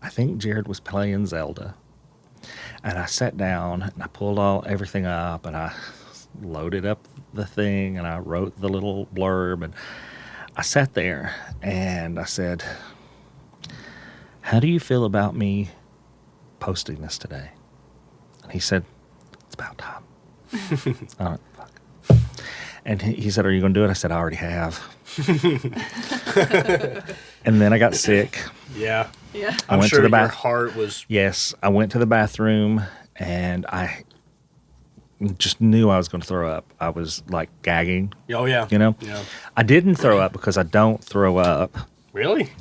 I think Jared was playing Zelda. And I sat down and I pulled everything up, and I loaded up the thing, and I wrote the little blurb, and I sat there and I said, "How do you feel about me posting this today?" And he said, "It's about time." All right, fuck. And he said, "Are you going to do it?" I said, "I already have." And then I got sick. Yeah. Yeah. I went sure to the your bath. heart was... Yes, I went to the bathroom, and I just knew I was going to throw up. I was like gagging. Oh, yeah. You know? Yeah. I didn't throw up because I don't throw up. Really?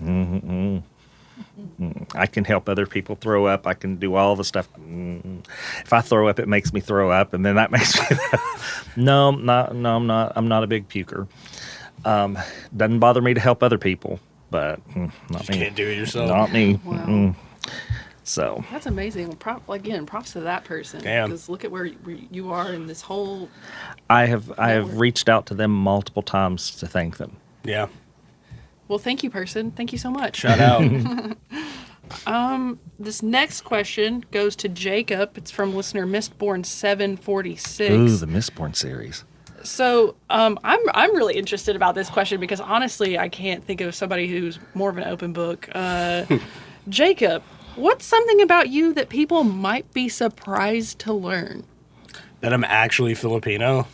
I can help other people throw up. I can do all the stuff. If I throw up, it makes me throw up, and then that makes me... No, I'm not. I'm not a big puker. Doesn't bother me to help other people, but not me. Can't do it yourself. Not me. Wow. So That's amazing. Well, props to that person. Damn. Because look at where you are in this whole... I have reached out to them multiple times to thank them. Yeah. Well, thank you, person. Thank you so much. Shout out. This next question goes to Jacob. It's from listener Mistborn746. Ooh, the Mistborn series. So I'm really interested about this question because honestly, I can't think of somebody who's more of an open book. Jacob, what's something about you that people might be surprised to learn? That I'm actually Filipino.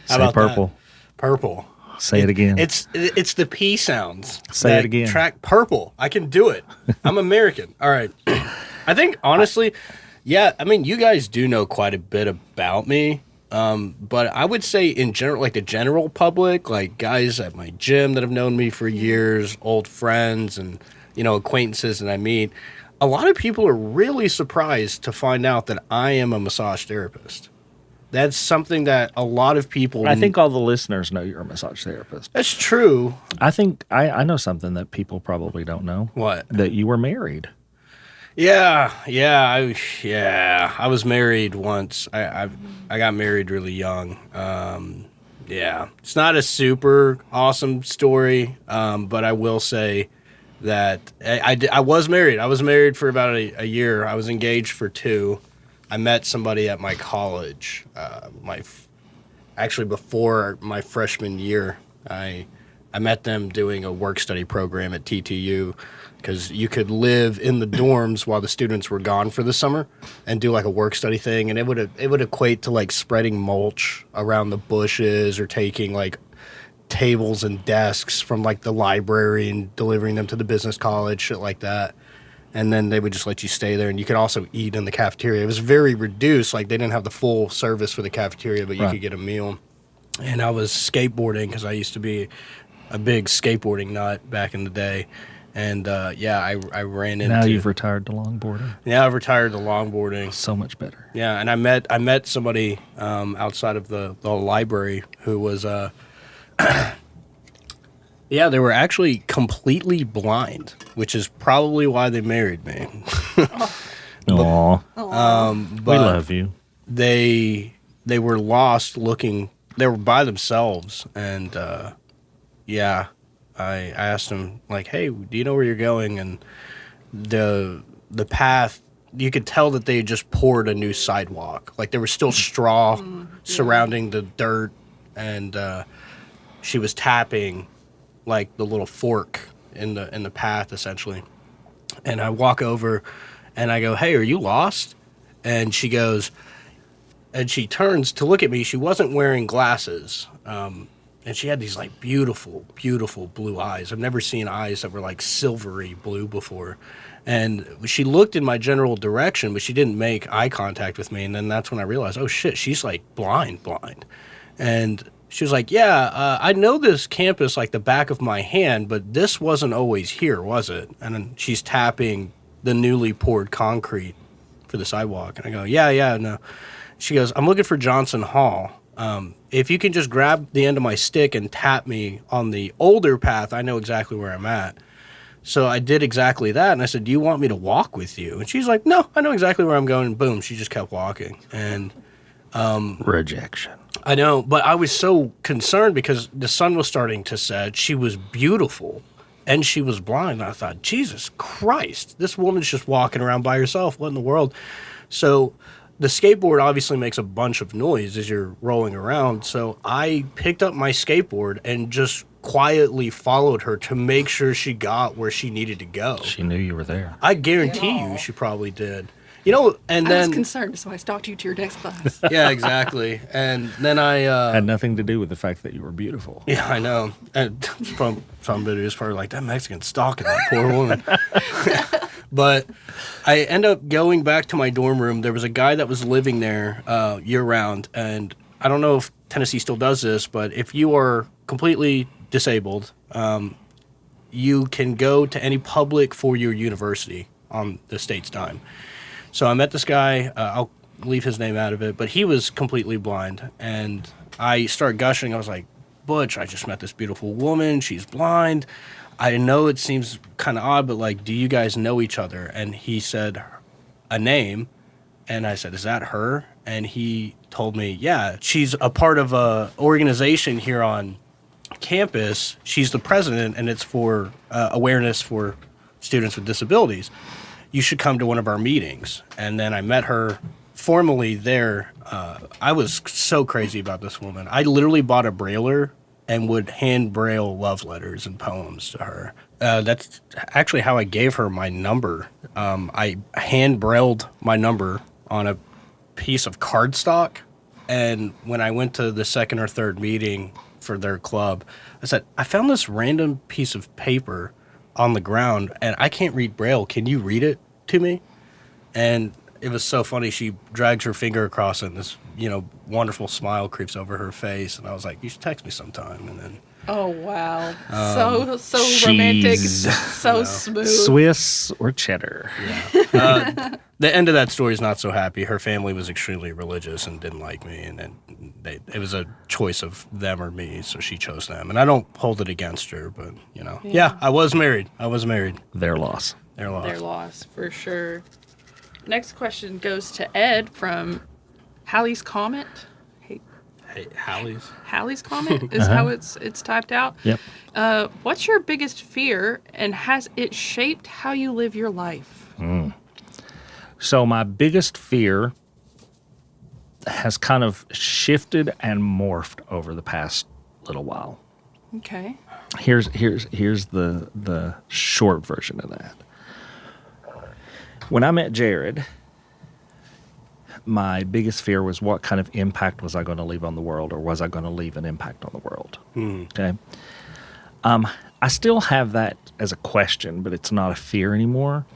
Say about purple. that? Purple. Say it again. It's the P sounds. Say that it again. Track purple. I can do it. I'm American. All right. I think honestly, yeah. I mean, you guys do know quite a bit about me. But I would say in general, like the general public, like guys at my gym that have known me for years, old friends, and acquaintances that I meet. A lot of people are really surprised to find out that I am a massage therapist. That's something that a lot of people... I think all the listeners know you're a massage therapist. That's true. I think I know something that people probably don't know. What? That you were married. Yeah. I was married once. I got married really young. Yeah. It's not a super awesome story, but I will say that I was married. I was married for about a year. I was engaged for 2. I met somebody at my college, actually before my freshman year. I met them doing a work-study program at TTU because you could live in the dorms while the students were gone for the summer and do like a work-study thing, and it would equate to like spreading mulch around the bushes or taking like tables and desks from like the library and delivering them to the business college, shit like that. And then they would just let you stay there, and you could also eat in the cafeteria. It was very reduced. Like, they didn't have the full service for the cafeteria, but you could get a meal. And I was skateboarding because I used to be a big skateboarding nut back in the day. And, I ran into... Now you've retired to longboarding. Yeah, I've retired to longboarding. So much better. Yeah, and I met somebody outside of the library who was... Yeah, they were actually completely blind, which is probably why they married me. Aww. But We love you. They were lost looking. They were by themselves, and I asked them like, "Hey, do you know where you're going?" And the path, you could tell that they had just poured a new sidewalk. Like there was still straw surrounding the dirt, and she was tapping like the little fork in the path essentially. And I walk over and I go, "Hey, are you lost?" And she goes, and she turns to look at me. She wasn't wearing glasses. And she had these like beautiful, beautiful blue eyes. I've never seen eyes that were like silvery blue before. And she looked in my general direction, but she didn't make eye contact with me. And then that's when I realized, oh shit, she's like blind. And she was like, "Yeah, I know this campus like the back of my hand, but this wasn't always here, was it?" And then she's tapping the newly poured concrete for the sidewalk. And I go, yeah, no. She goes, "I'm looking for Johnson Hall. If you can just grab the end of my stick and tap me on the older path, I know exactly where I'm at." So I did exactly that, and I said, "Do you want me to walk with you?" And she's like, "No, I know exactly where I'm going." And boom, she just kept walking. And Rejection. I know, but I was so concerned because the sun was starting to set. She was beautiful, and she was blind. And I thought, Jesus Christ, this woman's just walking around by herself. What in the world? So the skateboard obviously makes a bunch of noise as you're rolling around. So I picked up my skateboard and just quietly followed her to make sure she got where she needed to go. She knew you were there. I guarantee you she probably did. You know, and I then... was concerned, so I stalked you to your next class. Yeah, exactly. And then I... Had nothing to do with the fact that you were beautiful. Yeah, I know. And from somebody who's probably like, that Mexican stalking that poor woman. But I end up going back to my dorm room. There was a guy that was living there year-round, and I don't know if Tennessee still does this, but if you are completely disabled, you can go to any public four-year university on the state's dime. So I met this guy. I'll leave his name out of it, but he was completely blind, and I started gushing. I was like, Butch, I just met this beautiful woman. She's blind. I know it seems kind of odd, but, like, do you guys know each other? And he said a name, and I said, is that her? And he told me, yeah, she's a part of a organization here on campus. She's the president, and it's for awareness for students with disabilities. You should come to one of our meetings. And then I met her formally there. I was so crazy about this woman. I literally bought a brailer and would hand braille love letters and poems to her. That's actually how I gave her my number. I hand brailled my number on a piece of cardstock. And when I went to the second or third meeting for their club, I said, I found this random piece of paper on the ground, and I can't read braille. Can you read it to me? And it was so funny. She drags her finger across it, and this, wonderful smile creeps over her face. And I was like, you should text me sometime. And then, Oh, wow. So romantic, so smooth. Swiss or cheddar. yeah. The end of that story is not so happy. Her family was extremely religious and didn't like me, and then it was a choice of them or me, so she chose them. And I don't hold it against her, but, Yeah, I was married. Their loss. Their loss. Their loss, for sure. Next question goes to Ed from Hallie's Comment. Hey, Hallie's. Hallie's Comment is how it's typed out. Yep. What's your biggest fear, and has it shaped how you live your life? So my biggest fear has kind of shifted and morphed over the past little while. Okay. Here's the short version of that. When I met Jared, my biggest fear was what kind of impact was I going to leave on the world, or was I going to leave an impact on the world? Okay. I still have that as a question, but it's not a fear anymore.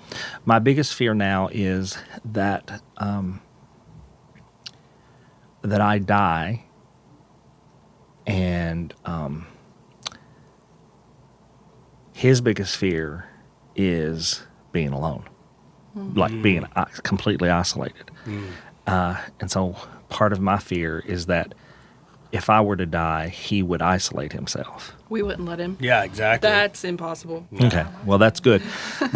My biggest fear now is that that I die, and his biggest fear is being alone, like being completely isolated. And so part of my fear is that if I were to die, he would isolate himself. We wouldn't let him. Yeah, exactly. That's impossible. Okay, well, that's good.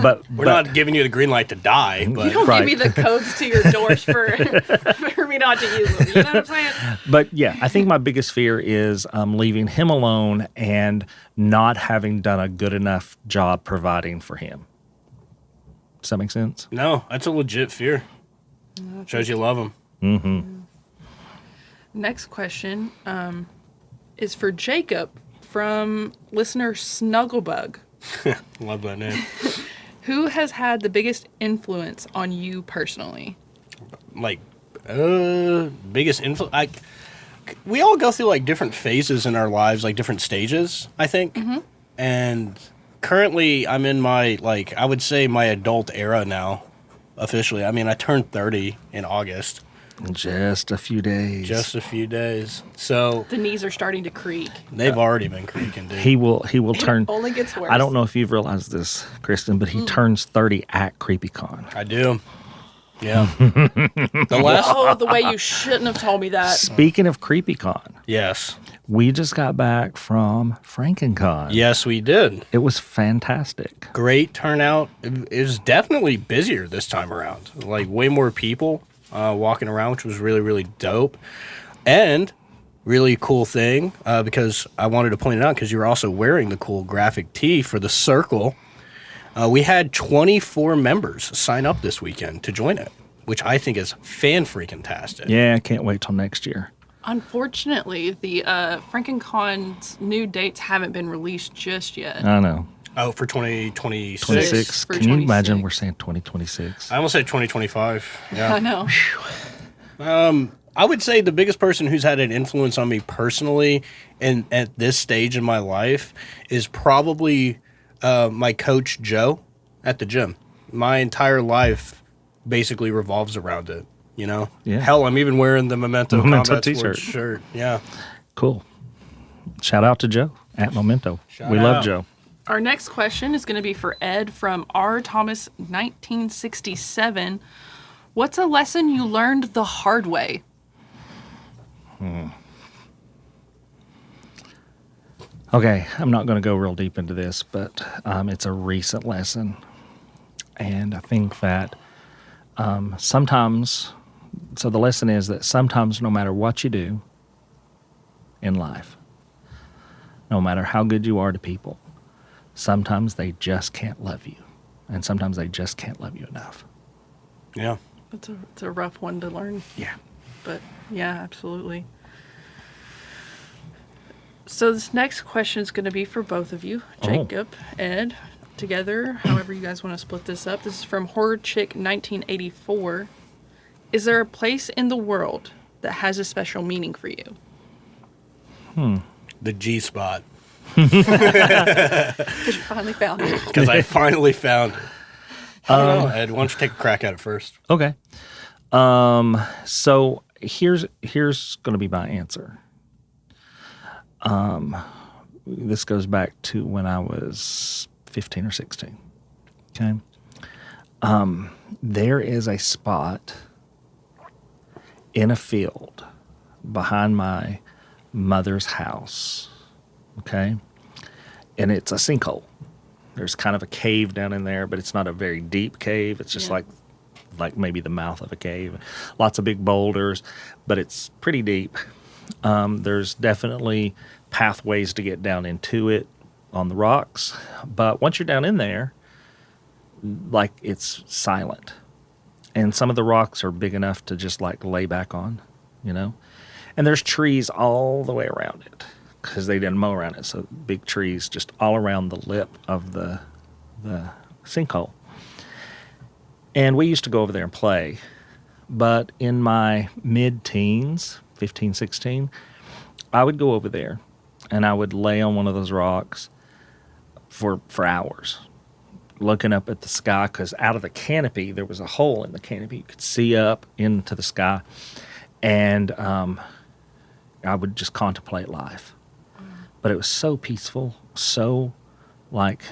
But We're not giving you the green light to die, but You don't Right. give me the codes to your doors for me not to use them. You know what I'm saying? But yeah, I think my biggest fear is leaving him alone and not having done a good enough job providing for him. Does that make sense? no, that's a legit fear. Shows you love him. Mm-hmm. Next question is for Jacob from listener Snugglebug. Love that name. Who has had the biggest influence on you personally? Like, biggest influence. We all go through like different phases in our lives, like different stages, I think. And currently, I'm in my I would say my adult era now, officially. I mean, I turned 30 in August. Just a few days. Just a few days. So The knees are starting to creak. they've already been creaking, dude. He will turn. It only gets worse. I don't know if you've realized this, Kristen, but he turns 30 at CreepyCon. I do. Yeah. The last. Oh, the way you shouldn't have told me that. Speaking of CreepyCon, Yes. we just got back from FrankenCon. Yes, we did. It was fantastic. Great turnout. It was definitely busier this time around. Like way more people walking around, which was really, really dope. And really cool thing, because I wanted to point it out because you were also wearing the cool graphic tee for the circle. We had 24 members sign up this weekend to join it, which I think is fan-freaking-tastic. Yeah, I can't wait till next year. Unfortunately, the FrankenCon's new dates haven't been released just yet. I know. Oh, for 2026? 26. For Can you imagine 26. we're saying 2026? I almost said 2025. Yeah. I know. I would say the biggest person who's had an influence on me personally and at this stage in my life is probably my coach, Joe, at the gym. My entire life basically revolves around it, you know? Yeah. Hell, I'm even wearing the Memento Combat t-shirt. Sports shirt. Yeah. Cool. Shout out to Joe at Memento. We love out. Joe. Our next question is going to be for Ed from R. Thomas 1967. What's a lesson you learned the hard way? Okay, I'm not going to go real deep into this, but it's a recent lesson. And I think that sometimes, so the lesson is that sometimes no matter what you do in life, no matter how good you are to people, sometimes they just can't love you. And sometimes they just can't love you enough. Yeah. It's a rough one to learn. Yeah. But yeah, absolutely. So this next question is going to be for both of you, Jacob, Ed, together, however you guys want to split this up. This is from Horror Chick 1984. Is there a place in the world that has a special meaning for you? The G spot. Because you finally found it. Because I finally found it. I don't know, Ed. Why don't you take a crack at it first? Okay. So here's going to be my answer. This goes back to when I was 15 or 16. Okay. There is a spot in a field behind my mother's house. Okay. And it's a sinkhole. There's kind of a cave down in there, but it's not a very deep cave. It's just like maybe the mouth of a cave. Lots of big boulders, but it's pretty deep. There's definitely pathways to get down into it on the rocks. But once you're down in there, like it's silent. And some of the rocks are big enough to just like lay back on, you know? And there's trees all the way around it because they didn't mow around it. So big trees just all around the lip of the sinkhole. And we used to go over there and play. But in my mid-teens, 15, 16, I would go over there and I would lay on one of those rocks for hours, looking up at the sky, because out of the canopy, there was a hole in the canopy. You could see up into the sky. And I would just contemplate life. But it was so peaceful, so like,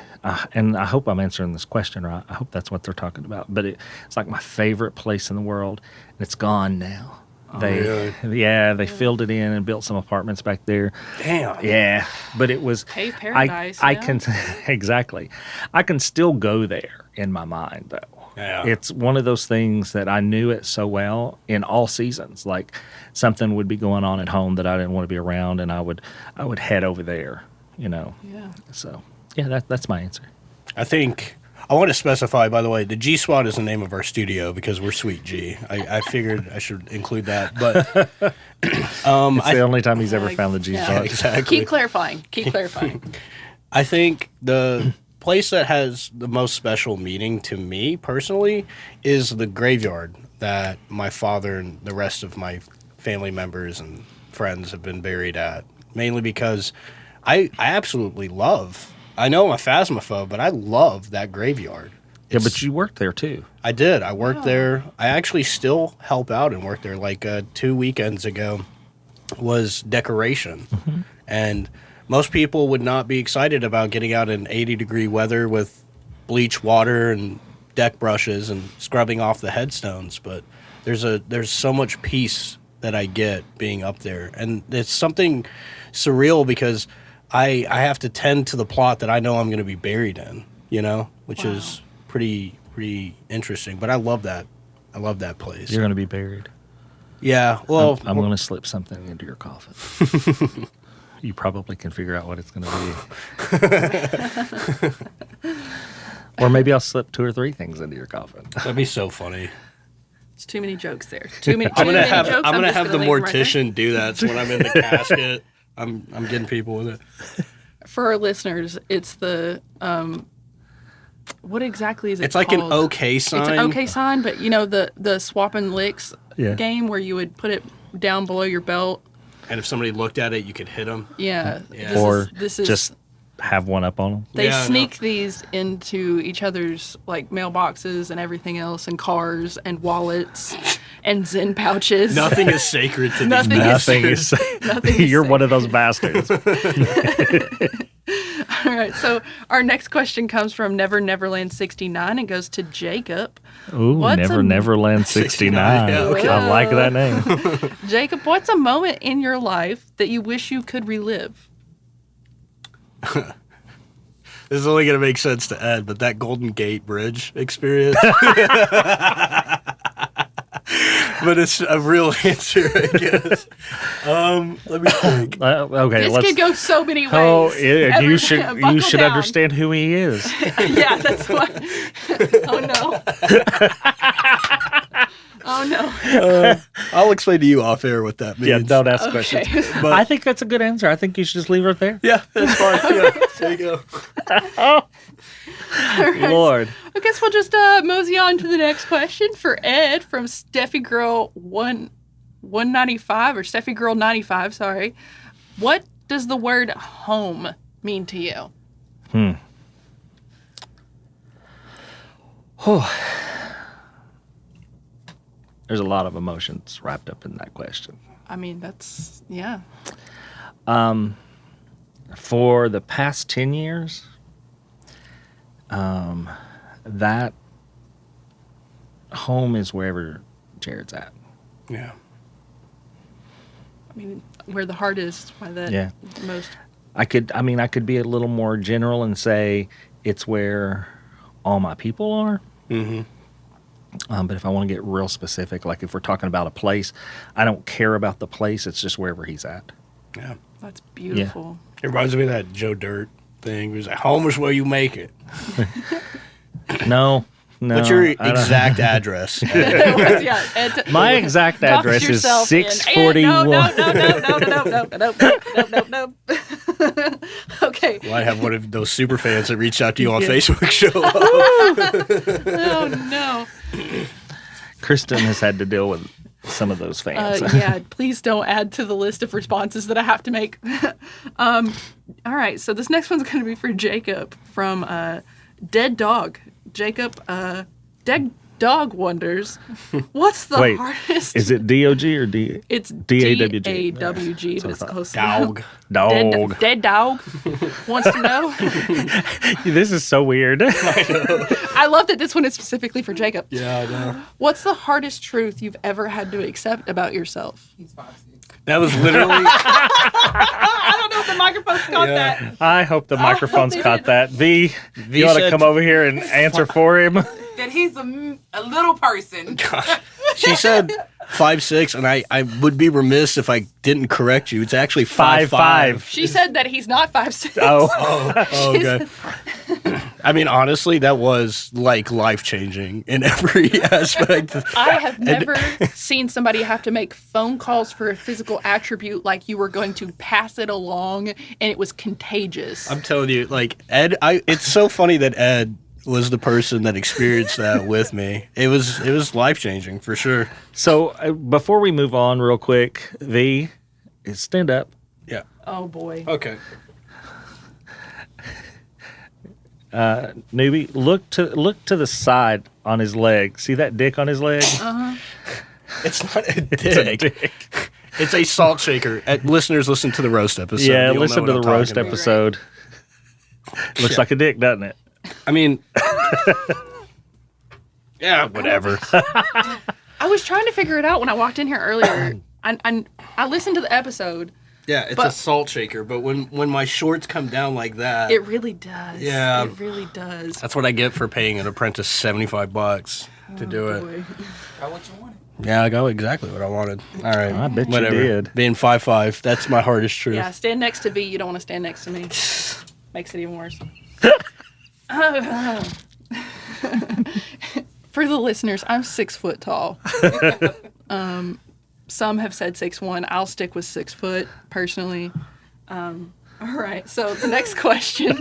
and I hope I'm answering this question right. I hope that's what they're talking about. But it's like my favorite place in the world, and it's gone now. They filled it in and built some apartments back there. Damn. Yeah, but it was Cave paradise. I can exactly. I can still go there in my mind though. Yeah. It's one of those things that I knew it so well in all seasons. Like something would be going on at home that I didn't want to be around, and I would head over there. You know. Yeah. So yeah, that's my answer. I think I want to specify, by the way, the G Spot is the name of our studio because we're Sweet G. I figured I should include that, but It's the only time he's ever found the G yeah. spot. exactly. Keep clarifying. I think the place that has the most special meaning to me personally is the graveyard that my father and the rest of my family members and friends have been buried at. Mainly because I absolutely love. I know I'm a phasmophobe, but I love that graveyard. Yeah, but you worked there too. I did. I worked there. I actually still help out and work there. Like 2 weekends ago was decoration. Mm-hmm. And most people would not be excited about getting out in 80-degree weather with bleach water and deck brushes and scrubbing off the headstones, but there's so much peace that I get being up there, and it's something surreal because I have to tend to the plot that I know I'm going to be buried in, which is pretty interesting. But I love that. I love that place. You're going to be buried. Yeah. Well, I'm going to slip something into your coffin. You probably can figure out what it's going to be. Or maybe I'll slip 2 or 3 things into your coffin. That'd be so funny. It's too many jokes there. Too many. I'm gonna jokes. have the leave them right there. mortician do that. So when I'm in the casket, I'm getting people with it. For our listeners, it's the what exactly is it? It's like called? an OK sign. It's an OK sign, but the swap and licks game where you would put it down below your belt. And if somebody looked at it, you could hit them. Yeah. This is just have one up on them. They sneak these into each other's like mailboxes and everything else, and cars and wallets and Zen pouches. Nothing is sacred to Nothing these. Nothing is You're safe. one of those bastards. All right. So our next question comes from Never Neverland 69 and goes to Jacob. Ooh, Neverland 69. Yeah, okay. I like that name. Jacob, what's a moment in your life that you wish you could relive? This is only going to make sense to Ed, but that Golden Gate Bridge experience. But it's a real answer, I guess. Let me think. Okay, This could go so many ways. Oh, yeah, you Buckle should down. understand who he is. Yeah, that's why. Oh, no. Oh, no. I'll explain to you off air what that means. Yeah, don't ask Okay. questions. But- I think that's a good answer. I think you should just leave it there. Yeah, that's fine. Yeah, there you go. Lord. I guess we'll just mosey on to the next question for Ed from Steffi Girl 195 or Steffi Girl 95. Sorry, what does the word home mean to you? There's a lot of emotions wrapped up in that question. I mean, that's yeah. For the past 10 years, that home is wherever Jared's at. Yeah. I mean, where the heart is. Why that Yeah. most. I could be a little more general and say it's where all my people are. Mm-hmm. But if I want to get real specific, like if we're talking about a place, I don't care about the place. It's just wherever he's at. Yeah. That's beautiful. It reminds me of that Joe Dirt thing. It was like, home is where you make it. No. What's your I don't- exact address? Yeah, Ed, My exact dox address is yourself in. 641. No. Okay. Well, I have one of those super fans that reached out to you on Facebook show up. Oh no. Kristen has had to deal with some of those fans. Yeah, please don't add to the list of responses that I have to make. All right, so this next one's going to be for Jacob from Dead Dog. Jacob, Dead Dog wonders, what's the Wait, hardest? Is it D-O-G or D? It's D-A-W-G. D-A-W-G, but it's So I thought. close. Dog. Dog. Dead Dog wants to know. This is so weird. I love that this one is specifically for Jacob. Yeah, I know. What's the hardest truth you've ever had to accept about yourself? That was literally. I don't know if the microphone's caught that. I hope the microphone's they caught did. that. V, you ought to said- come over here and answer for him. That he's a little person. She said 5'6", and I would be remiss if I didn't correct you. It's actually 5'5". She said that he's not 5'6". Oh, Oh, okay. I mean, honestly, that was like life-changing in every aspect. I have never seen somebody have to make phone calls for a physical attribute like you were going to pass it along and it was contagious. I'm telling you, like, Ed, it's so funny that Ed was the person that experienced that with me. It was life-changing, for sure. so before we move on real quick, V, stand up. Yeah. Oh boy. Okay. Newbie, look to the side on his leg. See that dick on his leg? It's not a dick. It's a dick. It's a salt shaker. Listeners, listen to the roast episode. Yeah, You'll know listen what to I'm the roast talking about. episode. Looks like a dick, doesn't it? I mean, Yeah, whatever. I was trying to figure it out when I walked in here earlier. I listened to the episode. Yeah, it's a salt shaker, but when my shorts come down like that... It really does. Yeah. It really does. That's what I get for paying an apprentice $75 to do it. Got what you wanted. Yeah, I got exactly what I wanted. All right. I bet you did. Being 5'5", that's my hardest truth. Yeah, stand next to V. You don't want to stand next to me. Makes it even worse. For the listeners, I'm 6 foot tall. Some have said 6'1". I'll stick with 6 foot, personally. All right, so the next question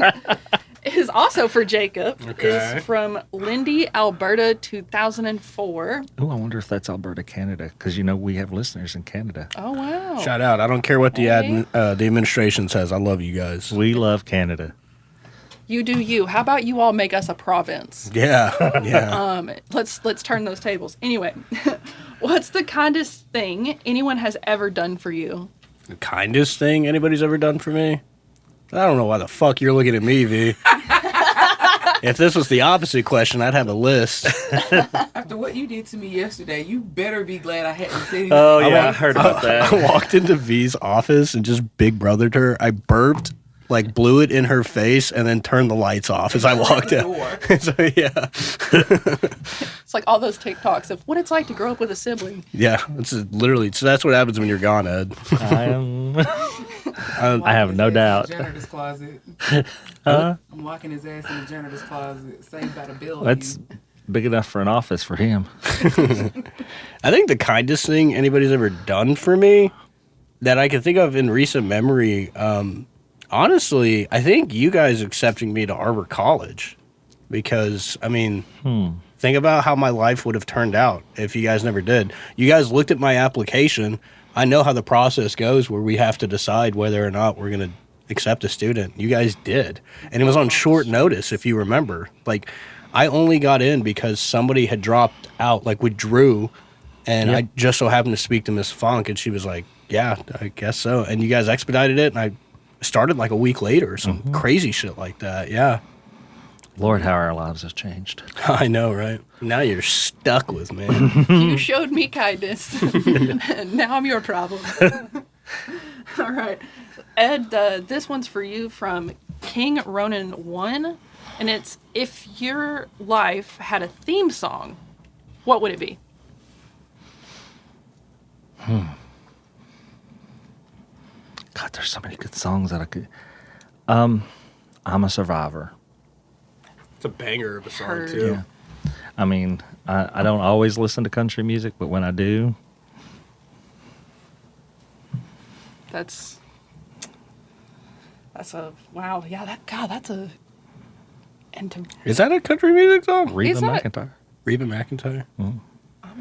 is also for Jacob. Okay. Is from Lindy, Alberta, 2004. Oh, I wonder if that's Alberta, Canada, because we have listeners in Canada. Oh, wow. Shout out. I don't care what the Hey. the administration says. I love you guys. We love Canada. You do you. How about you all make us a province? Yeah. Yeah. Let's turn those tables. Anyway, what's the kindest thing anyone has ever done for you? The kindest thing anybody's ever done for me? I don't know why the fuck you're looking at me, V. If this was the opposite question, I'd have a list. After what you did to me yesterday, you better be glad I hadn't said anything. Oh, yeah, I heard about that. I walked into V's office and just big brothered her. I burped, blew it in her face, and then turned the lights off as I walked out. So, yeah. It's like all those TikToks of what it's like to grow up with a sibling. Yeah, it's literally, so that's what happens when you're gone, Ed. I have no doubt. Janitor's closet. Huh? I'm locking his ass in the janitor's closet. Saved by the bill. That's big enough for an office for him. I think the kindest thing anybody's ever done for me that I can think of in recent memory, honestly, I think you guys accepting me to Arbor College. Because, think about how my life would have turned out if you guys never did. You guys looked at my application. I know how the process goes where we have to decide whether or not we're going to accept a student. You guys did. And it was on short notice, if you remember. I only got in because somebody had dropped out, with Drew. And I just so happened to speak to Miss Funk, and she was like, yeah, I guess so. And you guys expedited it, and I started a week later or some crazy shit like that. Yeah. Lord, how our lives have changed. I know, right? Now you're stuck with me. You showed me kindness. Now I'm your problem. All right. Ed, this one's for you from King Ronan 1. And it's, if your life had a theme song, what would it be? God, there's so many good songs that I could... I'm a Survivor. It's a banger of a song, Heard. too. Yeah. I don't always listen to country music, but when I do... That's a, wow. Yeah, that's a... And to, Is that a country music song? Reba Is that- McEntire. Reba McEntire? I'm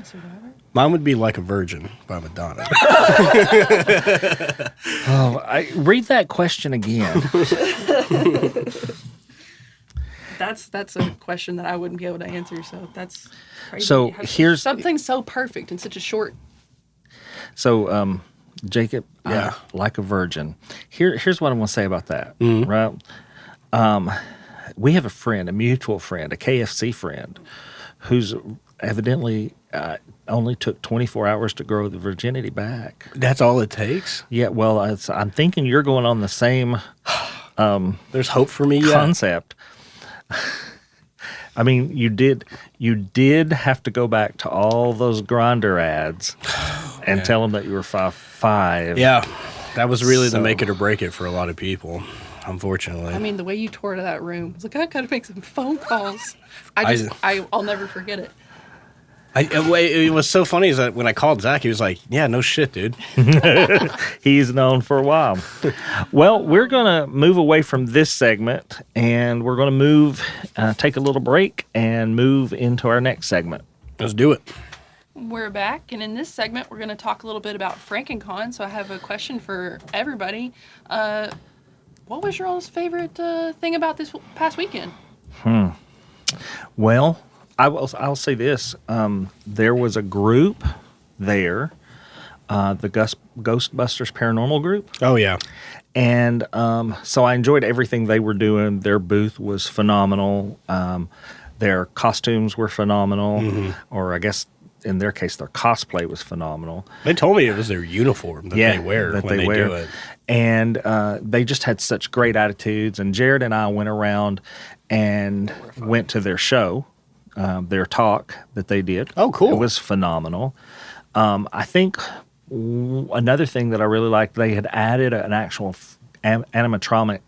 a Survivor. Mine would be Like a Virgin by Madonna. Read that question again. That's a question that I wouldn't be able to answer, so that's crazy. So You have here's- something so perfect in such a short... So, Jacob, Yeah. Like a Virgin. Here's what I want to say about that, right? We have a friend, a mutual friend, a KFC friend, who's evidently only took 24 hours to grow the virginity back. That's all it takes? Yeah, well, I'm thinking you're going on the same There's hope for me yet? concept. You did have to go back to all those Grindr ads and tell them that you were 5'5". Yeah. That was really the So- make it or break it for a lot of people, unfortunately. the way you tore to that room, I was like, I gotta make some phone calls. I'll never forget it. It was so funny is that when I called Zach, he was like, yeah, no shit, dude. He's known for a while. Well, we're going to move away from this segment, and we're going to take a little break and move into our next segment. Let's do it. We're back, and in this segment, we're going to talk a little bit about FrankenCon. So I have a question for everybody. What was your all's favorite thing about this past weekend? Well, I'll say this. There was a group there, the Ghostbusters Paranormal Group. Oh, yeah. And so I enjoyed everything they were doing. Their booth was phenomenal. Their costumes were phenomenal, or I guess in their case, their cosplay was phenomenal. They told me it was their uniform that they wear when they do it. And they just had such great attitudes. And Jared and I went around and went to their show, their talk that they did. Oh, cool. It was phenomenal. I think another thing that I really liked, they had added an actual animatronic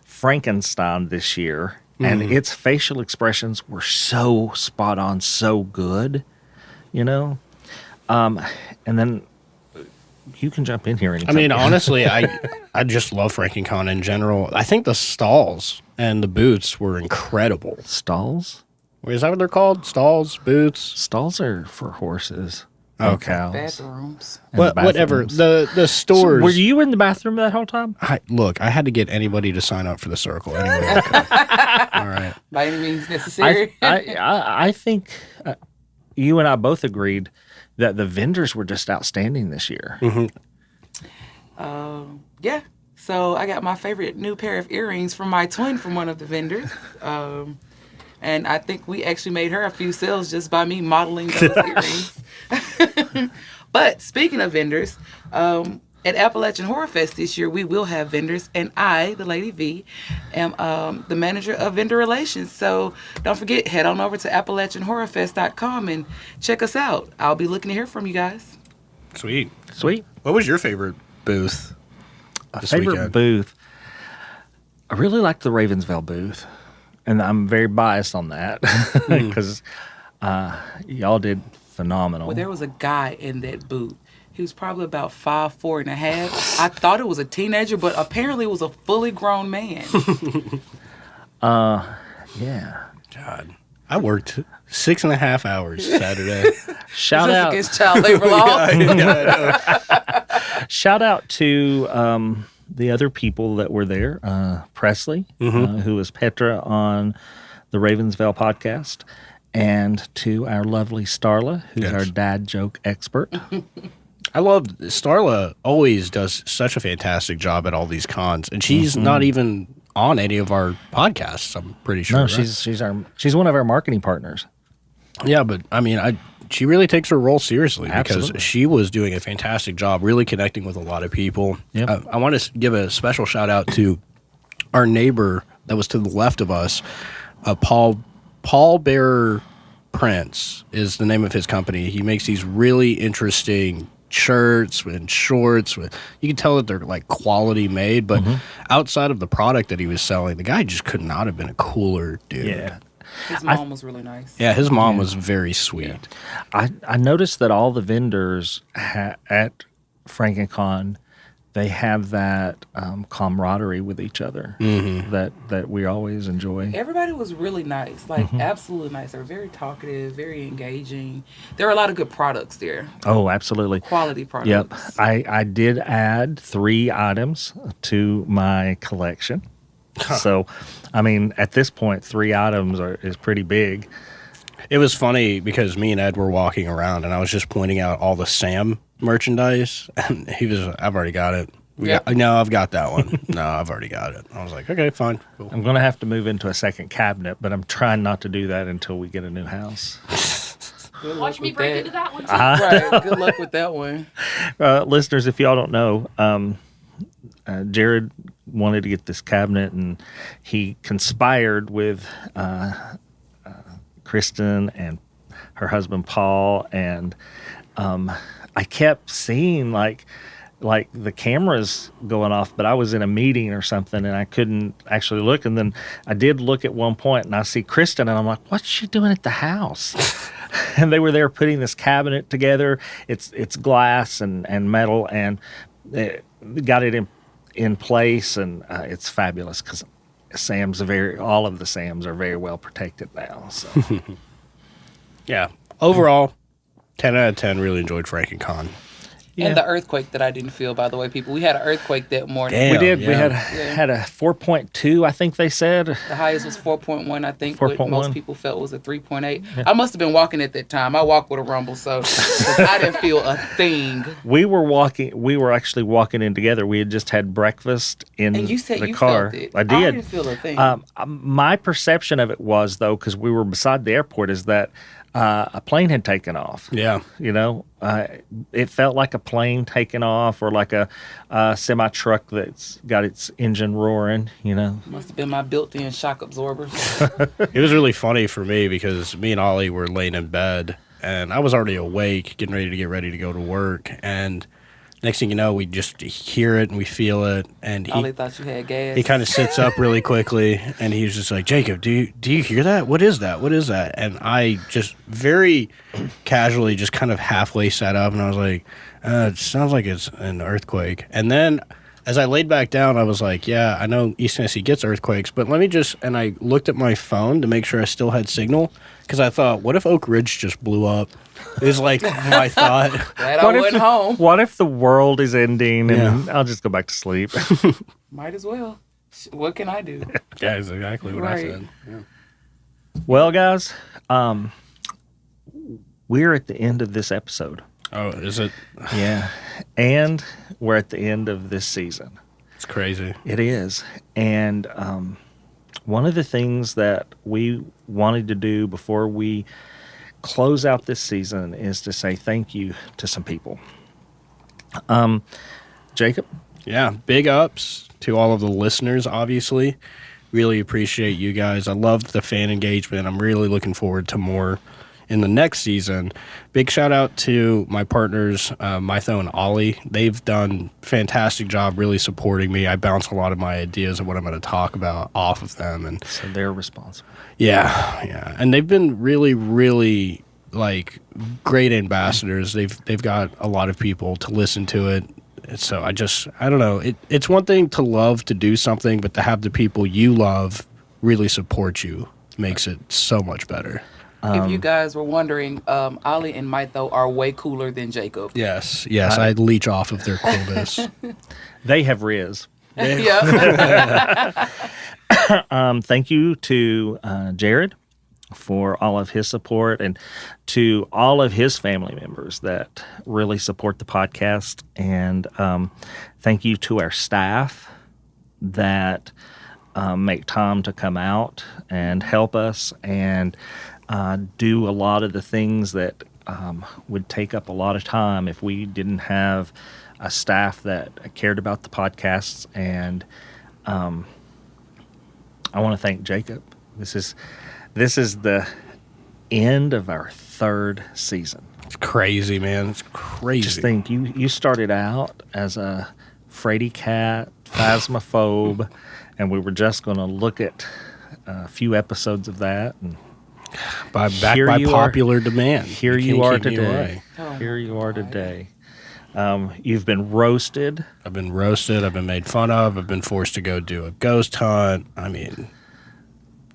Frankenstein this year. And its facial expressions were so spot on, so good, you know? And then you can jump in here anytime. I mean, honestly, I just love FrankenCon in general. I think the stalls and the booths were incredible. Stalls? Is that what they're called? Stalls, booths? Stalls are for horses. Okay. Cows. Bathrooms. And Whatever. bathrooms. The stores. So were you in the bathroom that whole time? Look, I had to get anybody to sign up for the circle anyway. Okay. All right. By any means necessary. I think you and I both agreed that the vendors were just outstanding this year. Yeah. So I got my favorite new pair of earrings from my twin from one of the vendors. And I think we actually made her a few sales just by me modeling those earrings. But speaking of vendors, at Appalachian HorrorFest this year, we will have vendors. And I, the Lady V, am the manager of vendor relations. So don't forget, head on over to AppalachianHorrorFest.com and check us out. I'll be looking to hear from you guys. Sweet. Sweet. What was your favorite booth? Favorite weekend? booth? I really liked the Ravensville booth. And I'm very biased on that because y'all did phenomenal. Well, there was a guy in that booth. He was probably about 5'4.5". I thought it was a teenager, but apparently it was a fully grown man. Yeah. God. I worked 6.5 hours Saturday. Shout Is this out. against child labor law? Shout out to the other people that were there. Presley, who was Petra on the Ravensville podcast, and to our lovely Starla, who's our dad joke expert. I love Starla. Always does such a fantastic job at all these cons, and she's not even on any of our podcasts. I'm pretty sure. No, right? she's one of our marketing partners. Yeah, but I mean, she really takes her role seriously Absolutely. because she was doing a fantastic job, really connecting with a lot of people. Yep. I want to give a special shout out to our neighbor that was to the left of us, Paul Bearer Prince is the name of his company. He makes these really interesting shirts and shorts. You can tell that they're like quality made, but outside of the product that he was selling, the guy just could not have been a cooler dude. Yeah. His mom was really nice. Yeah, his mom was very sweet. Yeah. I noticed that all the vendors at FrankenCon, they have that camaraderie with each other that we always enjoy. Everybody was really nice, like absolutely nice. They were very talkative, very engaging. There were a lot of good products there, Oh, absolutely. quality products. Yep. I did add 3 items to my collection. So, I mean, at this point, 3 items is pretty big. It was funny because me and Ed were walking around and I was just pointing out all the Sam merchandise and he was, I've already got it. No, I've got that one. No, I've already got it. I was like, okay, fine. Cool. I'm going to have to move into a second cabinet, but I'm trying not to do that until we get a new house. Good Watch luck me with break that. into that one too. Right. Good luck with that one. Listeners, if y'all don't know, Jared wanted to get this cabinet, and he conspired with Kristen and her husband Paul, and I kept seeing like the cameras going off, but I was in a meeting or something and I couldn't actually look. And then I did look at one point and I see Kristen and I'm like, what's she doing at the house? And they were there putting this cabinet together. It's glass and metal, and they got it in place, and it's fabulous because all of the Sams are very well protected now. So Yeah. Overall, 10 out of 10, really enjoyed FrankenCon. Yeah. And the earthquake that I didn't feel, by the way, people. We had an earthquake that morning. Damn. We did. We yeah. had a 4.2, I think they said. The highest was 4.1, I think. 4.1. What most people felt was a 3.8. I must have been walking at that time. I walked with a rumble, so 'cause I didn't feel a thing. We were actually walking in together. We had just had breakfast in And you said the you car. felt it. I did. I didn't feel a thing. My perception of it was, though, because we were beside the airport, is that a plane had taken off. Yeah. You know, it felt like a plane taking off, or like a semi truck that's got its engine roaring. You know, Must have been my built-in shock absorbers. It was really funny for me because me and Ollie were laying in bed and I was already awake, getting ready to go to work. And next thing you know, we just hear it and we feel it. And Ollie thought you had gas. he kind of sits up really quickly and he's just like, Jacob, do you hear that? What is that? What is that? And I just very casually just kind of halfway sat up and I was like, it sounds like it's an earthquake. And then as I laid back down, I was like, yeah, I know East Tennessee gets earthquakes, but and I looked at my phone to make sure I still had signal, because I thought, what if Oak Ridge just blew up? Is like my thought. Glad I wasn't home. What if the world is ending and I'll just go back to sleep? Might as well. What can I do? Yeah, that's exactly what I said. Yeah. Well, guys, we're at the end of this episode. Oh, is it? Yeah. And we're at the end of this season. It's crazy. It is. And one of the things that we wanted to do before we close out this season is to say thank you to some people. Jacob? Yeah, big ups to all of the listeners, obviously. Really appreciate you guys. I love the fan engagement. I'm really looking forward to more in the next season. Big shout out to my partners, Mytho and Ollie. They've done a fantastic job really supporting me. I bounce a lot of my ideas of what I'm going to talk about off of them. And So they're responsible. yeah. And they've been really, really like great ambassadors. They've got a lot of people to listen to it. So I don't know. It's one thing to love to do something, but to have the people you love really support you makes it so much better. If you guys were wondering, Ollie and Mytho are way cooler than Jacob. Yes, I leech off of their coolness. They have Riz. Yeah. Thank you to Jared for all of his support, and to all of his family members that really support the podcast. And thank you to our staff that make time to come out and help us and do a lot of the things that would take up a lot of time if we didn't have a staff that cared about the podcasts. And I want to thank Jacob. This is the end of our third season. It's crazy, man. It's crazy. Just think, you started out as a Fraddy Cat, phasmophobe, and we were just going to look at a few episodes of that. And by you popular demand. Here You you can't are keep me today. away. Here you are today. You've been roasted. I've been roasted. I've been made fun of. I've been forced to go do a ghost hunt. I mean,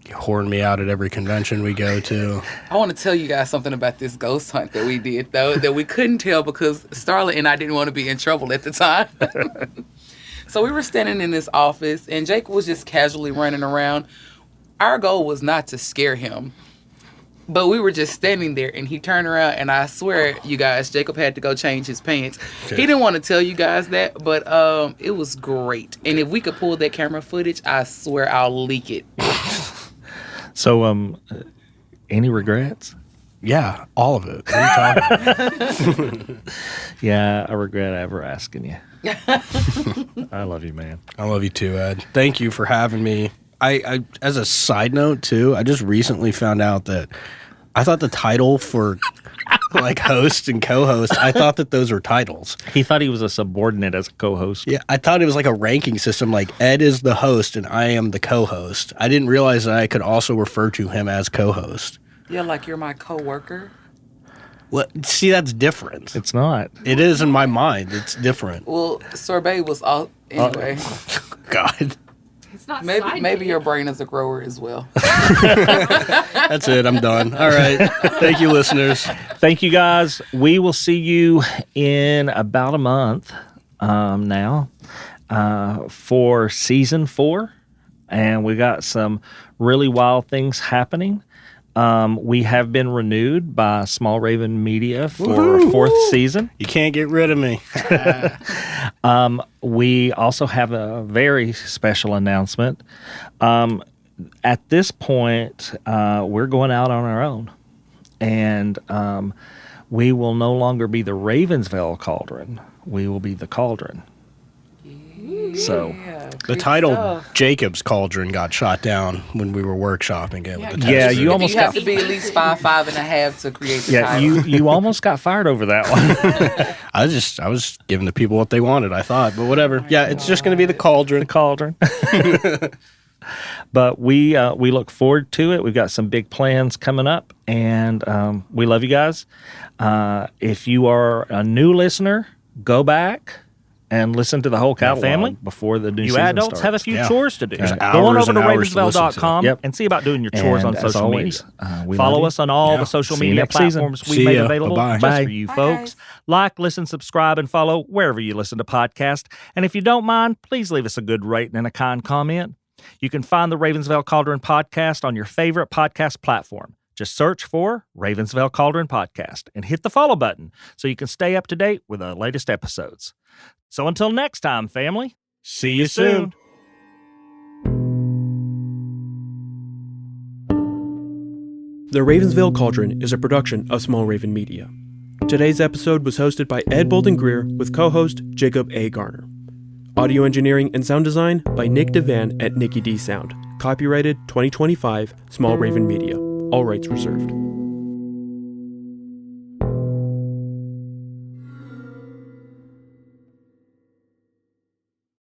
you horn me out at every convention we go to. I want to tell you guys something about this ghost hunt that we did, though, that we couldn't tell because Starlet and I didn't want to be in trouble at the time. So we were standing in this office, and Jake was just casually running around. Our goal was not to scare him, but we were just standing there, and he turned around, and I swear, you guys, Jacob had to go change his pants. Okay. He didn't want to tell you guys that, but it was great. And if we could pull that camera footage, I swear I'll leak it. So, any regrets? Yeah, all of it. What are you talking about? Yeah, I regret ever asking you. I love you, man. I love you too, Ed. Thank you for having me. I as a side note too, I just recently found out that I thought the title for like host and co-host, I thought that those were titles. He thought he was a subordinate as a co-host. Yeah, I thought it was like a ranking system, like Ed is the host and I am the co-host. I didn't realize that I could also refer to him as co-host. Yeah, like you're my coworker. Well, see, that's different. It's not. It is in my mind. It's different. Well, Sorbet was all anyway. God. It's not Maybe your brain is a grower as well. That's it. I'm done. All right. Thank you, listeners. Thank you, guys. We will see you in about a month now for season 4. And we got some really wild things happening. We have been renewed by Small Raven Media for a 4th season. You can't get rid of me. We also have a very special announcement. At this point, we're going out on our own. And we will no longer be the Ravensville Cauldron. We will be the Cauldron. So the title Jacob's Cauldron got shot down when we were workshopping it. With the yeah, test. you almost have to be at least 5'5.5" to create the title. you almost got fired over that one. I was giving the people what they wanted, I thought, but whatever. Yeah, it's just going to be the Cauldron. The Cauldron. But we look forward to it. We've got some big plans coming up, and we love you guys. If you are a new listener, go back and listen to the whole Cow family before the new You season adults starts. have a few chores to do. There's Go on hours over to and hours to listen to. ravensville.com Yep. and see about doing your chores And on as social always, media. we Follow love you. us on all Yeah. the social See you media next season. platforms we See made ya. available Bye-bye. just Bye. for you Bye, folks. guys. Like, listen, subscribe, and follow wherever you listen to podcasts. And if you don't mind, please leave us a good rating and a kind comment. You can find the Ravensville Cauldron podcast on your favorite podcast platform. Just search for Ravensville Cauldron Podcast and hit the follow button so you can stay up to date with the latest episodes. So until next time, family, See you soon. The Ravensville Cauldron is a production of Small Raven Media. Today's episode was hosted by Ed Bolden Greer with co-host Jacob A. Garner. Audio engineering and sound design by Nick DeVan at Nicky D Sound. Copyrighted 2025, Small Raven Media. All rights reserved.